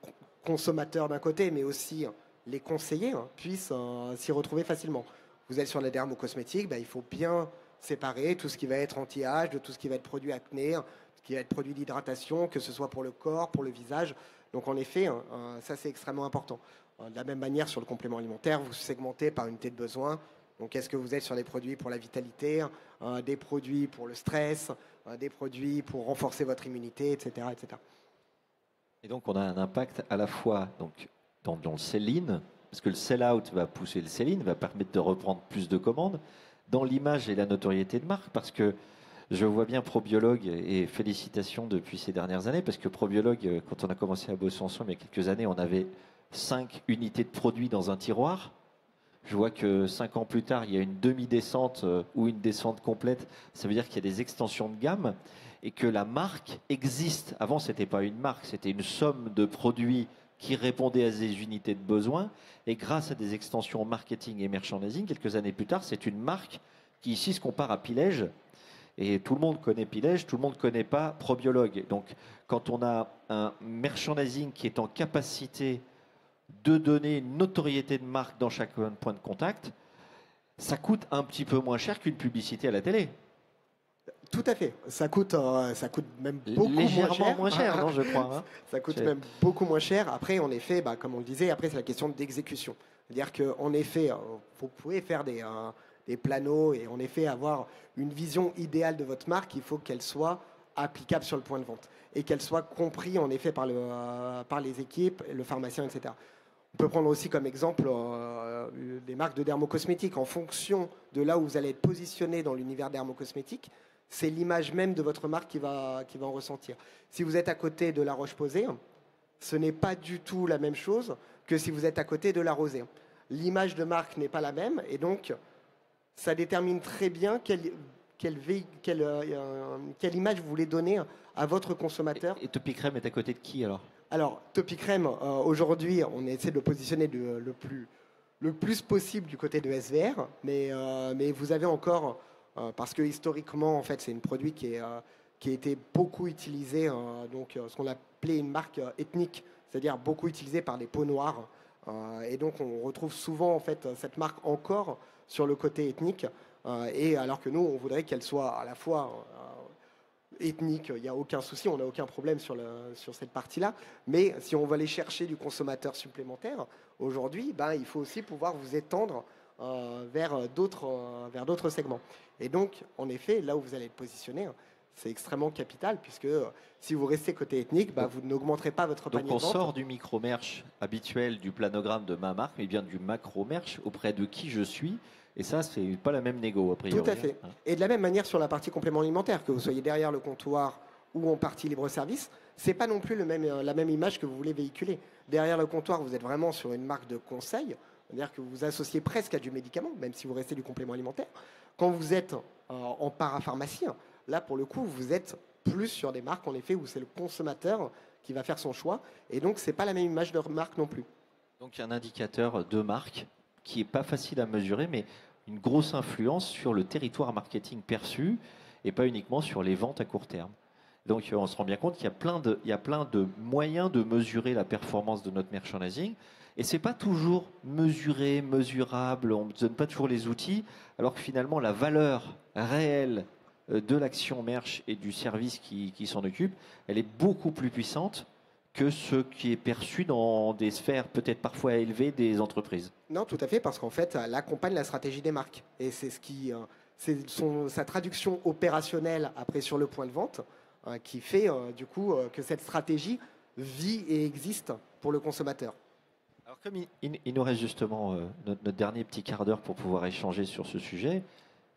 consommateurs d'un côté, mais aussi les conseillers puissent s'y retrouver facilement. Vous êtes sur la dermocosmétique, il faut bien séparer tout ce qui va être anti-âge de tout ce qui va être produit acné, qui va être produit d'hydratation, que ce soit pour le corps, pour le visage. Donc en effet, ça c'est extrêmement important. De la même manière, sur le complément alimentaire, vous segmentez par unité de besoin. Donc est-ce que vous êtes sur des produits pour la vitalité, des produits pour le stress, des produits pour renforcer votre immunité, etc., etc.
Et donc on a un impact à la fois donc, dans le sell-in, parce que le sell-out va pousser le sell-in, va permettre de reprendre plus de commandes, dans l'image et la notoriété de marque, parce que je vois bien Probiologue, et félicitations depuis ces dernières années, parce que Probiologue, quand on a commencé à bosser ensemble il y a quelques années, on avait 5 unités de produits dans un tiroir. Je vois que 5 ans plus tard, il y a une demi-descente ou une descente complète. Ça veut dire qu'il y a des extensions de gamme et que la marque existe. Avant, ce n'était pas une marque, c'était une somme de produits qui répondaient à des unités de besoin. Et grâce à des extensions marketing et merchandising, quelques années plus tard, c'est une marque qui ici se compare à Pilège. Et tout le monde connaît Pilège, tout le monde ne connaît pas Probiologue. Donc, quand on a un merchandising qui est en capacité de donner une notoriété de marque dans chaque point de contact, ça coûte un petit peu moins cher qu'une publicité à la télé.
Tout à fait. Ça coûte même beaucoup
légèrement
moins cher.
Non, je crois. Hein.
Ça coûte même beaucoup moins cher. Après, en effet, comme on le disait, après c'est la question d'exécution. C'est-à-dire qu'en effet, vous pouvez faire des planos et en effet avoir une vision idéale de votre marque. Il faut qu'elle soit applicable sur le point de vente et qu'elle soit comprise en effet par les équipes, le pharmacien, etc. On peut prendre aussi comme exemple des marques de dermocosmétiques. En fonction de là où vous allez être positionné dans l'univers dermocosmétique, c'est l'image même de votre marque qui va en ressentir. Si vous êtes à côté de La Roche-Posay, ce n'est pas du tout la même chose que si vous êtes à côté de La Rosée. L'image de marque n'est pas la même et donc ça détermine très bien quelle image vous voulez donner à votre consommateur.
Et Topicrème est à côté de qui alors?
Alors, Topicrème, aujourd'hui, on essaie de le positionner le plus possible du côté de SVR, mais vous avez encore, parce que historiquement, en fait, c'est un produit qui a été beaucoup utilisé, donc ce qu'on appelait une marque ethnique, c'est-à-dire beaucoup utilisée par les peaux noires. Et donc, on retrouve souvent, en fait, cette marque encore sur le côté ethnique, et alors que nous, on voudrait qu'elle soit à la fois ethnique, il n'y a aucun souci, on n'a aucun problème sur cette partie-là. Mais si on veut aller chercher du consommateur supplémentaire, aujourd'hui, il faut aussi pouvoir vous étendre vers d'autres segments. Et donc, en effet, là où vous allez être positionné, c'est extrêmement capital, puisque si vous restez côté ethnique, vous n'augmenterez pas votre panier de vente.
Donc on sort du micro-merch habituel, du planogramme de ma marque, mais bien du macro-merch auprès de qui je suis. Et ça, c'est pas la même négo, a priori.
Tout à fait. Et de la même manière sur la partie complément alimentaire, que vous soyez derrière le comptoir ou en partie libre-service, c'est pas non plus la même image que vous voulez véhiculer. Derrière le comptoir, vous êtes vraiment sur une marque de conseil, c'est-à-dire que vous vous associez presque à du médicament, même si vous restez du complément alimentaire. Quand vous êtes en parapharmacie, là, pour le coup, vous êtes plus sur des marques, en effet, où c'est le consommateur qui va faire son choix. Et donc, c'est pas la même image de marque non plus.
Donc, il y a un indicateur de marque qui n'est pas facile à mesurer, mais une grosse influence sur le territoire marketing perçu et pas uniquement sur les ventes à court terme. Donc on se rend bien compte qu'il y a plein de moyens de mesurer la performance de notre merchandising et c'est pas toujours mesuré, mesurable, on ne donne pas toujours les outils, alors que finalement la valeur réelle de l'action merch et du service qui s'en occupe, elle est beaucoup plus puissante que ce qui est perçu dans des sphères peut-être parfois élevées des entreprises.
Non, tout à fait, parce qu'en fait, elle accompagne la stratégie des marques. Et c'est sa traduction opérationnelle après sur le point de vente qui fait du coup que cette stratégie vit et existe pour le consommateur.
Alors comme il nous reste justement notre dernier petit quart d'heure pour pouvoir échanger sur ce sujet,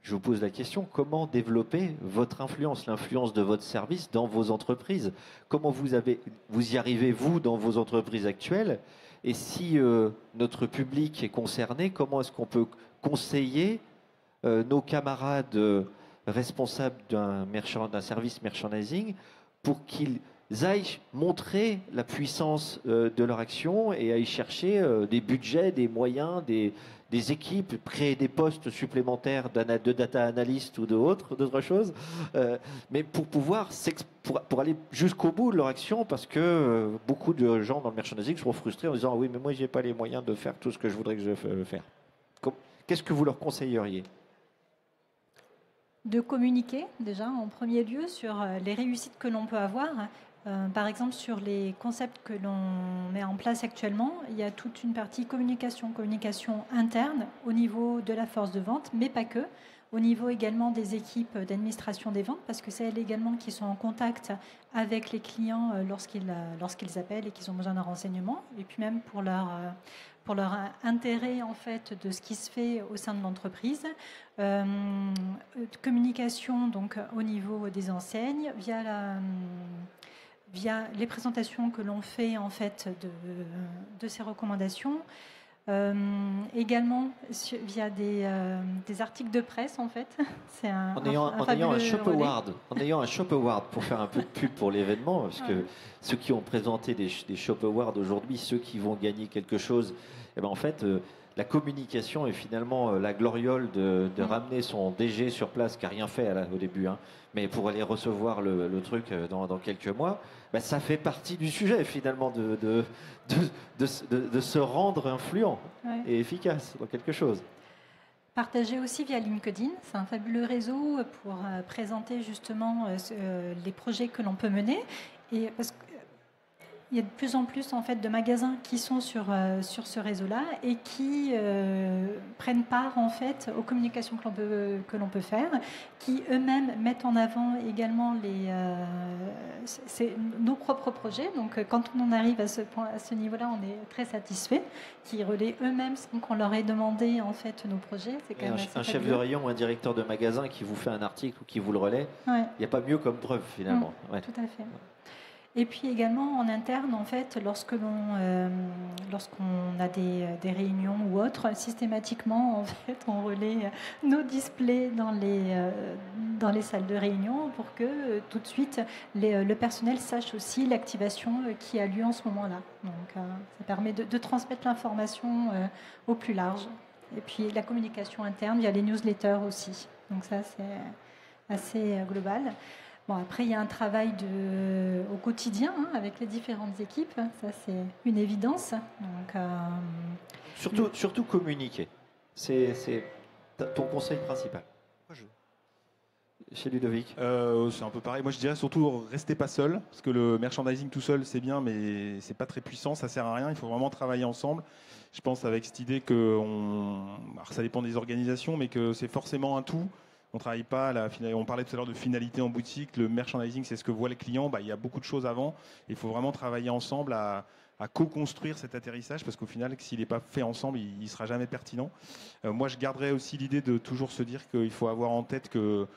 je vous pose la question, comment développer votre influence, l'influence de votre service dans vos entreprises? Comment vous y arrivez, vous, dans vos entreprises actuelles? Et si notre public est concerné, comment est-ce qu'on peut conseiller nos camarades responsables d'un service merchandising pour qu'ils aillent montrer la puissance de leur action et aillent chercher des budgets, des moyens, des équipes, créer des postes supplémentaires de data analyst ou d'autres choses, mais pour pouvoir pour aller jusqu'au bout de leur action, parce que beaucoup de gens dans le merchandising sont frustrés en disant ah oui, mais moi j'ai pas les moyens de faire tout ce que je voudrais que je faire. Qu'est-ce que vous leur conseilleriez?
De communiquer déjà en premier lieu sur les réussites que l'on peut avoir. Par exemple, sur les concepts que l'on met en place actuellement, il y a toute une partie communication interne au niveau de la force de vente, mais pas que, au niveau également des équipes d'administration des ventes, parce que c'est elles également qui sont en contact avec les clients lorsqu'ils appellent et qu'ils ont besoin d'un renseignement, et puis même pour leur intérêt en fait de ce qui se fait au sein de l'entreprise. Communication donc au niveau des enseignes via les présentations que l'on fait en fait de ces recommandations, également via des articles de presse en fait. C'est
en ayant un shop award pour faire un peu de pub pour l'événement, parce que ceux qui ont présenté des shop awards aujourd'hui, ceux qui vont gagner quelque chose, et ben en fait la communication est finalement la gloriole de ramener son DG sur place, qui n'a rien fait au début, mais pour aller recevoir le truc dans quelques mois, ça fait partie du sujet finalement de se rendre influent et efficace dans quelque chose.
Partager aussi via LinkedIn, c'est un fabuleux réseau pour présenter justement les projets que l'on peut mener. Et parce que il y a de plus en plus en fait, de magasins qui sont sur ce réseau-là et qui prennent part en fait, aux communications que l'on peut faire, qui eux-mêmes mettent en avant également nos propres projets. Donc quand on en arrive à ce niveau-là, on est très satisfait, qui relaient eux-mêmes ce qu'on leur ait demandé en fait, nos projets. C'est quand même
un chef de rayon ou un directeur de magasin qui vous fait un article ou qui vous le relaie, il n'y a pas mieux comme preuve finalement.
Ouais. Tout à fait. Et puis également en interne, en fait, lorsqu'on a des réunions ou autres, systématiquement, en fait, on relaie nos displays dans les salles de réunion pour que tout de suite le personnel sache aussi l'activation qui a lieu en ce moment-là. Donc, ça permet de transmettre l'information au plus large. Et puis la communication interne via les newsletters aussi. Donc ça, c'est assez global. Bon, après, il y a un travail au quotidien avec les différentes équipes. Ça, c'est une évidence. Donc,
surtout communiquer. C'est ton conseil principal. Chez Ludovic.
C'est un peu pareil. Moi, je dirais surtout restez pas seul, parce que le merchandising tout seul, c'est bien, mais c'est pas très puissant, ça sert à rien. Il faut vraiment travailler ensemble. Je pense avec cette idée que ça dépend des organisations, mais que c'est forcément un tout. On travaille pas on parlait tout à l'heure de finalité en boutique. Le merchandising, c'est ce que voit le client. Il y a beaucoup de choses avant. Il faut vraiment travailler ensemble à co-construire cet atterrissage, parce qu'au final, s'il n'est pas fait ensemble, il ne sera jamais pertinent. Moi, je garderais aussi l'idée de toujours se dire qu'il faut avoir en tête que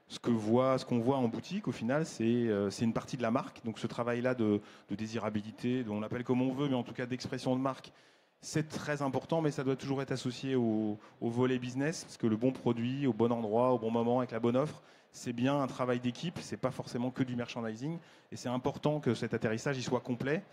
ce qu'on voit en boutique, au final, c'est une partie de la marque. Donc ce travail-là de désirabilité, on l'appelle comme on veut, mais en tout cas d'expression de marque, c'est très important, mais ça doit toujours être associé au volet business, parce que le bon produit, au bon endroit, au bon moment, avec la bonne offre, c'est bien un travail d'équipe, c'est pas forcément que du merchandising, et c'est important que cet atterrissage il soit complet.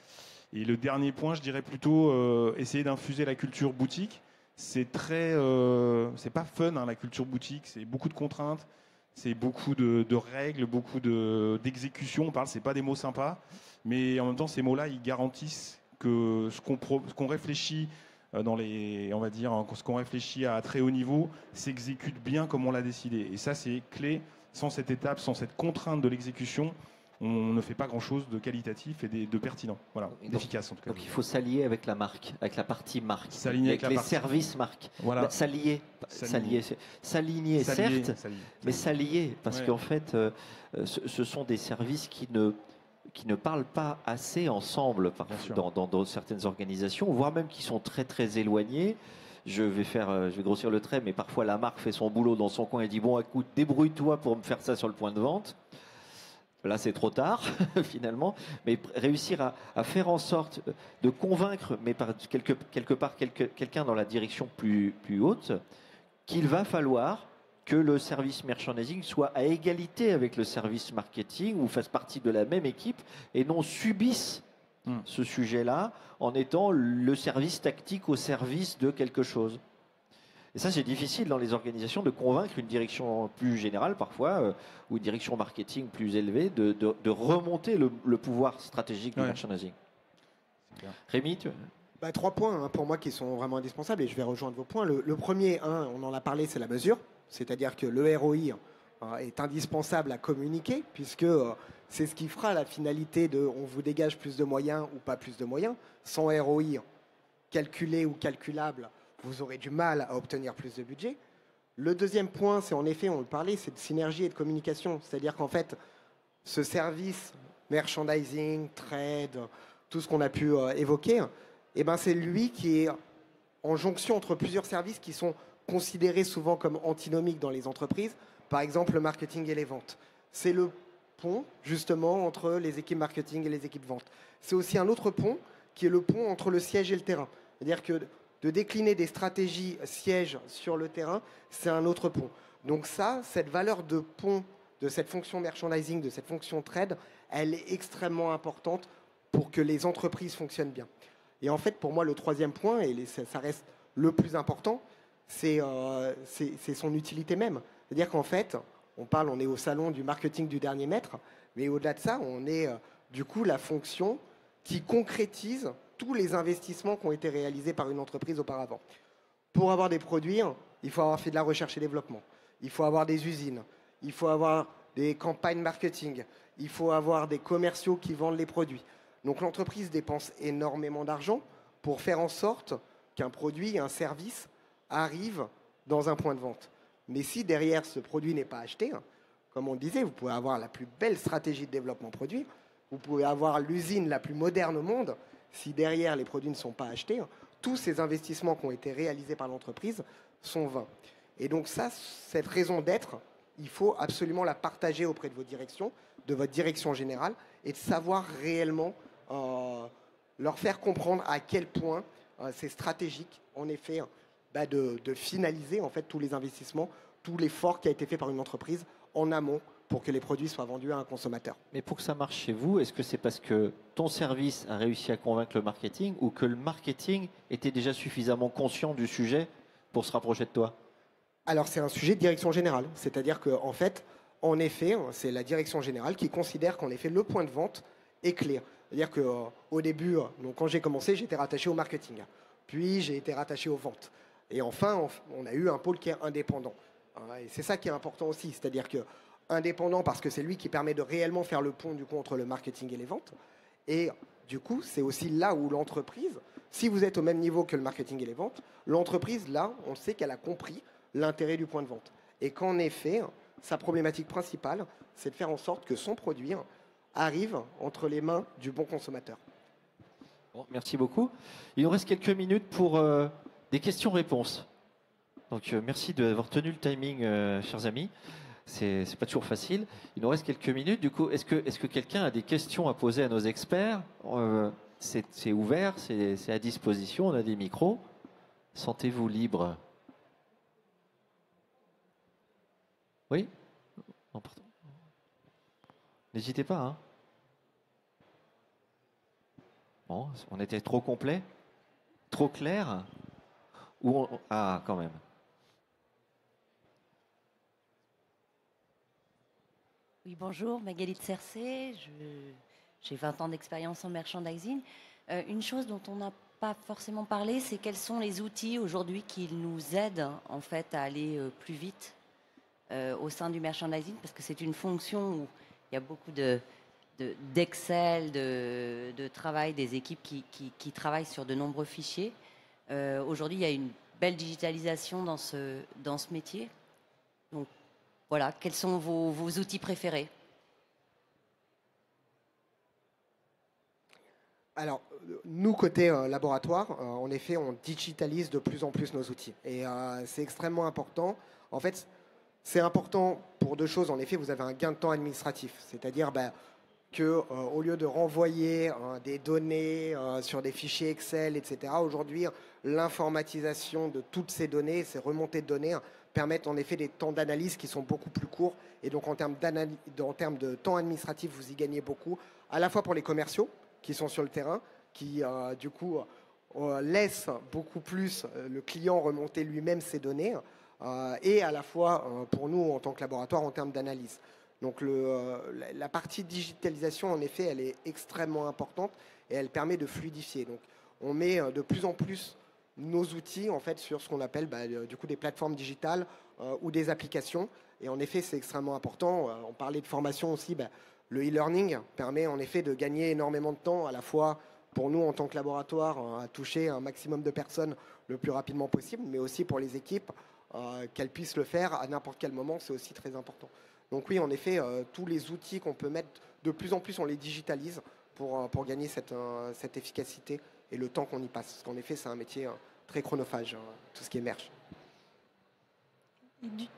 Et le dernier point, je dirais plutôt essayer d'infuser la culture boutique. C'est pas fun, hein, la culture boutique, c'est beaucoup de contraintes, c'est beaucoup de règles, beaucoup d'exécution. C'est pas des mots sympas, mais en même temps, ces mots-là, ils garantissent que ce qu'on réfléchit ce qu'on réfléchit à très haut niveau s'exécute bien comme on l'a décidé. Et ça, c'est clé. Sans cette étape, sans cette contrainte de l'exécution, on ne fait pas grand-chose de qualitatif et de pertinent. Voilà, d'efficace en tout cas.
Donc il faut s'allier avec la marque, avec la partie marque,
s'aligner avec
les services marques.
Voilà.
S'aligner, certes, mais s'allier, parce qu'en fait, ce sont des services qui ne parlent pas assez ensemble dans certaines organisations, voire même qui sont très très éloignés. Je vais grossir le trait, mais parfois la marque fait son boulot dans son coin et dit bon, écoute, débrouille-toi pour me faire ça sur le point de vente. Là, c'est trop tard, finalement. Mais réussir à faire en sorte de convaincre, mais par quelque part quelqu'un dans la direction plus haute, qu'il va falloir que le service merchandising soit à égalité avec le service marketing ou fasse partie de la même équipe et non subisse ce sujet-là en étant le service tactique au service de quelque chose. Et ça, c'est difficile dans les organisations de convaincre une direction plus générale parfois ou une direction marketing plus élevée de remonter le pouvoir stratégique du merchandising. Rémi,
3 points pour moi qui sont vraiment indispensables et je vais rejoindre vos points. Le premier, on en a parlé, c'est la mesure. C'est-à-dire que le ROI est indispensable à communiquer puisque c'est ce qui fera la finalité de on vous dégage plus de moyens ou pas plus de moyens. Sans ROI calculé ou calculable, vous aurez du mal à obtenir plus de budget. Le deuxième point, c'est en effet, on le parlait, c'est de synergie et de communication. C'est-à-dire qu'en fait, ce service merchandising, trade, tout ce qu'on a pu évoquer, c'est lui qui est en jonction entre plusieurs services qui sont considérés souvent comme antinomiques dans les entreprises. Par exemple, le marketing et les ventes. C'est le pont, justement, entre les équipes marketing et les équipes ventes. C'est aussi un autre pont qui est le pont entre le siège et le terrain. C'est-à-dire que de décliner des stratégies sièges sur le terrain, c'est un autre pont. Donc cette valeur de pont, de cette fonction merchandising, de cette fonction trade, elle est extrêmement importante pour que les entreprises fonctionnent bien. Et en fait, pour moi, le troisième point, et ça reste le plus important, c'est son utilité même. C'est-à-dire qu'en fait, on est au salon du marketing du dernier mètre, mais au-delà de ça, on est du coup la fonction qui concrétise tous les investissements qui ont été réalisés par une entreprise auparavant. Pour avoir des produits, il faut avoir fait de la recherche et développement. Il faut avoir des usines. Il faut avoir des campagnes marketing. Il faut avoir des commerciaux qui vendent les produits. Donc l'entreprise dépense énormément d'argent pour faire en sorte qu'un produit, un service arrive dans un point de vente. Mais si derrière ce produit n'est pas acheté, comme on le disait, vous pouvez avoir la plus belle stratégie de développement produit, vous pouvez avoir l'usine la plus moderne au monde, si derrière les produits ne sont pas achetés, tous ces investissements qui ont été réalisés par l'entreprise sont vains. Et donc ça, cette raison d'être, il faut absolument la partager auprès de vos directions, de votre direction générale, et de savoir réellement leur faire comprendre à quel point c'est stratégique, en effet, de finaliser en fait tous les investissements, tout l'effort qui a été fait par une entreprise en amont pour que les produits soient vendus à un consommateur.
Mais pour que ça marche chez vous, est-ce que c'est parce que ton service a réussi à convaincre le marketing ou que le marketing était déjà suffisamment conscient du sujet pour se rapprocher de toi?
Alors c'est un sujet de direction générale, c'est-à-dire qu'en fait, en effet, c'est la direction générale qui considère qu'en effet le point de vente est clé. C'est-à-dire qu'au début, donc quand j'ai commencé, j'étais rattaché au marketing, puis j'ai été rattaché aux ventes. Et enfin, on a eu un pôle qui est indépendant. Et c'est ça qui est important aussi, c'est-à-dire que indépendant parce que c'est lui qui permet de réellement faire le pont du coup entre le marketing et les ventes. Et du coup, c'est aussi là où l'entreprise, si vous êtes au même niveau que le marketing et les ventes, l'entreprise, là, on sait qu'elle a compris l'intérêt du point de vente. Et qu'en effet, sa problématique principale, c'est de faire en sorte que son produit arrive entre les mains du bon consommateur.
Bon, merci beaucoup. Il nous reste quelques minutes pour des questions-réponses. Donc merci d'avoir tenu le timing, chers amis. C'est pas toujours facile. Il nous reste quelques minutes. Du coup, est-ce que quelqu'un a des questions à poser à nos experts? C'est ouvert, c'est à disposition. On a des micros. Sentez-vous libre. Oui? Non, pardon. N'hésitez pas. Hein. Bon, on était trop complet, trop clair, ou ah, quand même.
Oui, bonjour, Magali de Cercé, j'ai 20 ans d'expérience en merchandising. Une chose dont on n'a pas forcément parlé, c'est quels sont les outils aujourd'hui qui nous aident en fait à aller plus vite au sein du merchandising, parce que c'est une fonction où il y a beaucoup d'Excel, de travail des équipes qui travaillent sur de nombreux fichiers. Aujourd'hui, il y a une belle digitalisation dans ce métier. Donc, voilà, quels sont vos outils préférés?
Alors, nous, côté laboratoire, en effet, on digitalise de plus en plus nos outils. Et c'est extrêmement important. En fait, c'est important pour deux choses. En effet, vous avez un gain de temps administratif. C'est-à-dire qu'au lieu de renvoyer des données sur des fichiers Excel, etc., aujourd'hui, l'informatisation de toutes ces données, ces remontées de données, permettent en effet des temps d'analyse qui sont beaucoup plus courts. Et donc, en termes de temps administratif, vous y gagnez beaucoup, à la fois pour les commerciaux qui sont sur le terrain, qui, du coup, laissent beaucoup plus le client remonter lui-même ses données, et à la fois pour nous, en tant que laboratoire, en termes d'analyse. Donc, la partie digitalisation, en effet, elle est extrêmement importante et elle permet de fluidifier. Donc, on met de plus en plus nos outils en fait sur ce qu'on appelle du coup des plateformes digitales ou des applications. Et en effet, c'est extrêmement important. On parlait de formation aussi. Le e-learning permet en effet de gagner énormément de temps, à la fois pour nous en tant que laboratoire, à toucher un maximum de personnes le plus rapidement possible, mais aussi pour les équipes, qu'elles puissent le faire à n'importe quel moment, c'est aussi très important. Donc oui, en effet, tous les outils qu'on peut mettre, de plus en plus on les digitalise pour gagner cette efficacité et le temps qu'on y passe. Parce qu'en effet, c'est un métier très chronophage, tout ce qui émerge.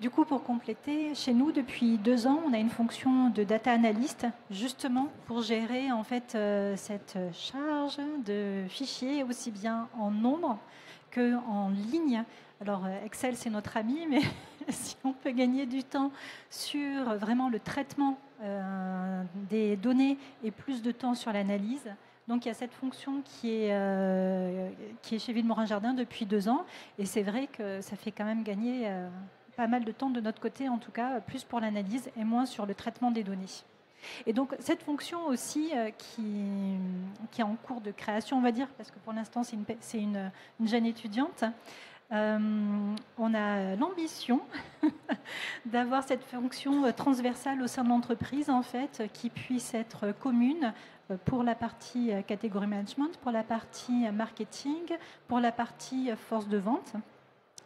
Du coup, pour compléter, chez nous, depuis 2 ans, on a une fonction de data analyst, justement pour gérer en fait cette charge de fichiers, aussi bien en nombre qu'en ligne. Alors, Excel, c'est notre ami, mais si on peut gagner du temps sur vraiment le traitement des données et plus de temps sur l'analyse. Donc, il y a cette fonction qui est chez Villemorin-Jardin depuis 2 ans. Et c'est vrai que ça fait quand même gagner pas mal de temps de notre côté, en tout cas, plus pour l'analyse et moins sur le traitement des données. Et donc, cette fonction aussi qui est en cours de création, on va dire, parce que pour l'instant, c'est une jeune étudiante, On a l'ambition d'avoir cette fonction transversale au sein de l'entreprise, en fait, qui puisse être commune pour la partie catégorie management, pour la partie marketing, pour la partie force de vente.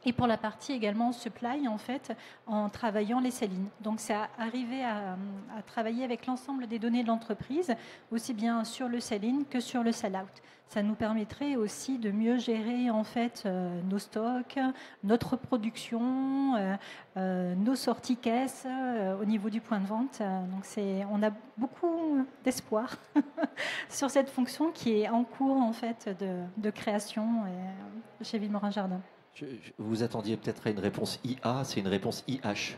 Et pour la partie également supply, en fait, en travaillant les sell-in. Donc, c'est arriver à travailler avec l'ensemble des données de l'entreprise, aussi bien sur le sell-in que sur le sell-out. Ça nous permettrait aussi de mieux gérer, en fait, nos stocks, notre production, nos sorties caisses au niveau du point de vente. Donc, on a beaucoup d'espoir sur cette fonction qui est en cours, en fait, de création chez Villemorin Jardin.
Vous attendiez peut-être à une réponse IA, c'est une réponse IH.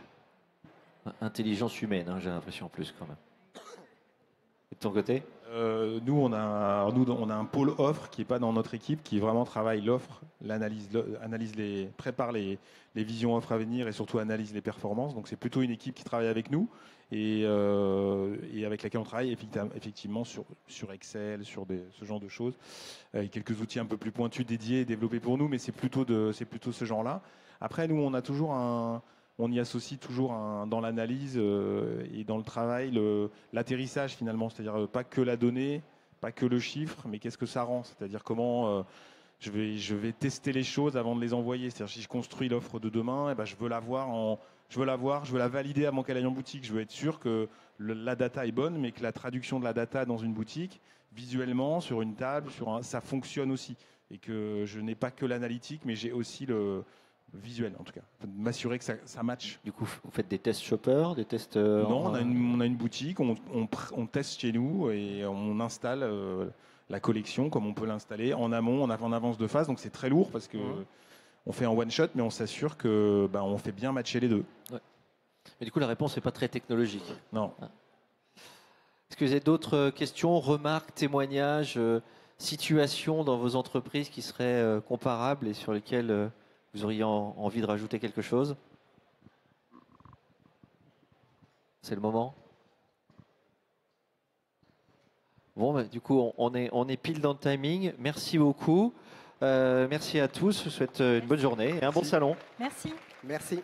Intelligence humaine, hein, j'ai l'impression plus quand même. Et de ton côté ?
Nous, on a un pôle offre qui n'est pas dans notre équipe, qui vraiment travaille l'offre, prépare les visions offres à venir et surtout analyse les performances. Donc c'est plutôt une équipe qui travaille avec nous et avec laquelle on travaille effectivement sur Excel, sur ce genre de choses, avec quelques outils un peu plus pointus dédiés et développés pour nous, mais c'est plutôt ce genre-là. Après, nous, on y associe toujours dans l'analyse et dans le travail l'atterrissage finalement, c'est-à-dire pas que la donnée, pas que le chiffre, mais qu'est-ce que ça rend, c'est-à-dire comment je vais tester les choses avant de les envoyer. C'est-à-dire si je construis l'offre de demain, eh ben, je veux la valider avant qu'elle aille en boutique. Je veux être sûr que la data est bonne, mais que la traduction de la data dans une boutique, visuellement, sur une table, ça fonctionne aussi. Et que je n'ai pas que l'analytique, mais j'ai aussi le visuel, en tout cas. M'assurer que ça match.
Du coup, vous faites des tests shopper, des tests...
Non, on a une boutique, on teste chez nous et on installe la collection comme on peut l'installer en amont, en avance de phase. Donc c'est très lourd parce que on fait un one shot, mais on s'assure que on fait bien matcher les deux.
Ouais. Mais du coup, la réponse n'est pas très technologique.
Non.
Est-ce que vous avez d'autres questions, remarques, témoignages, situations dans vos entreprises qui seraient comparables et sur lesquelles vous auriez envie de rajouter quelque chose ? C'est le moment ? Bon, du coup, on est pile dans le timing. Merci beaucoup. Merci à tous. Je vous souhaite une bonne journée et un bon salon.
Merci.
Merci.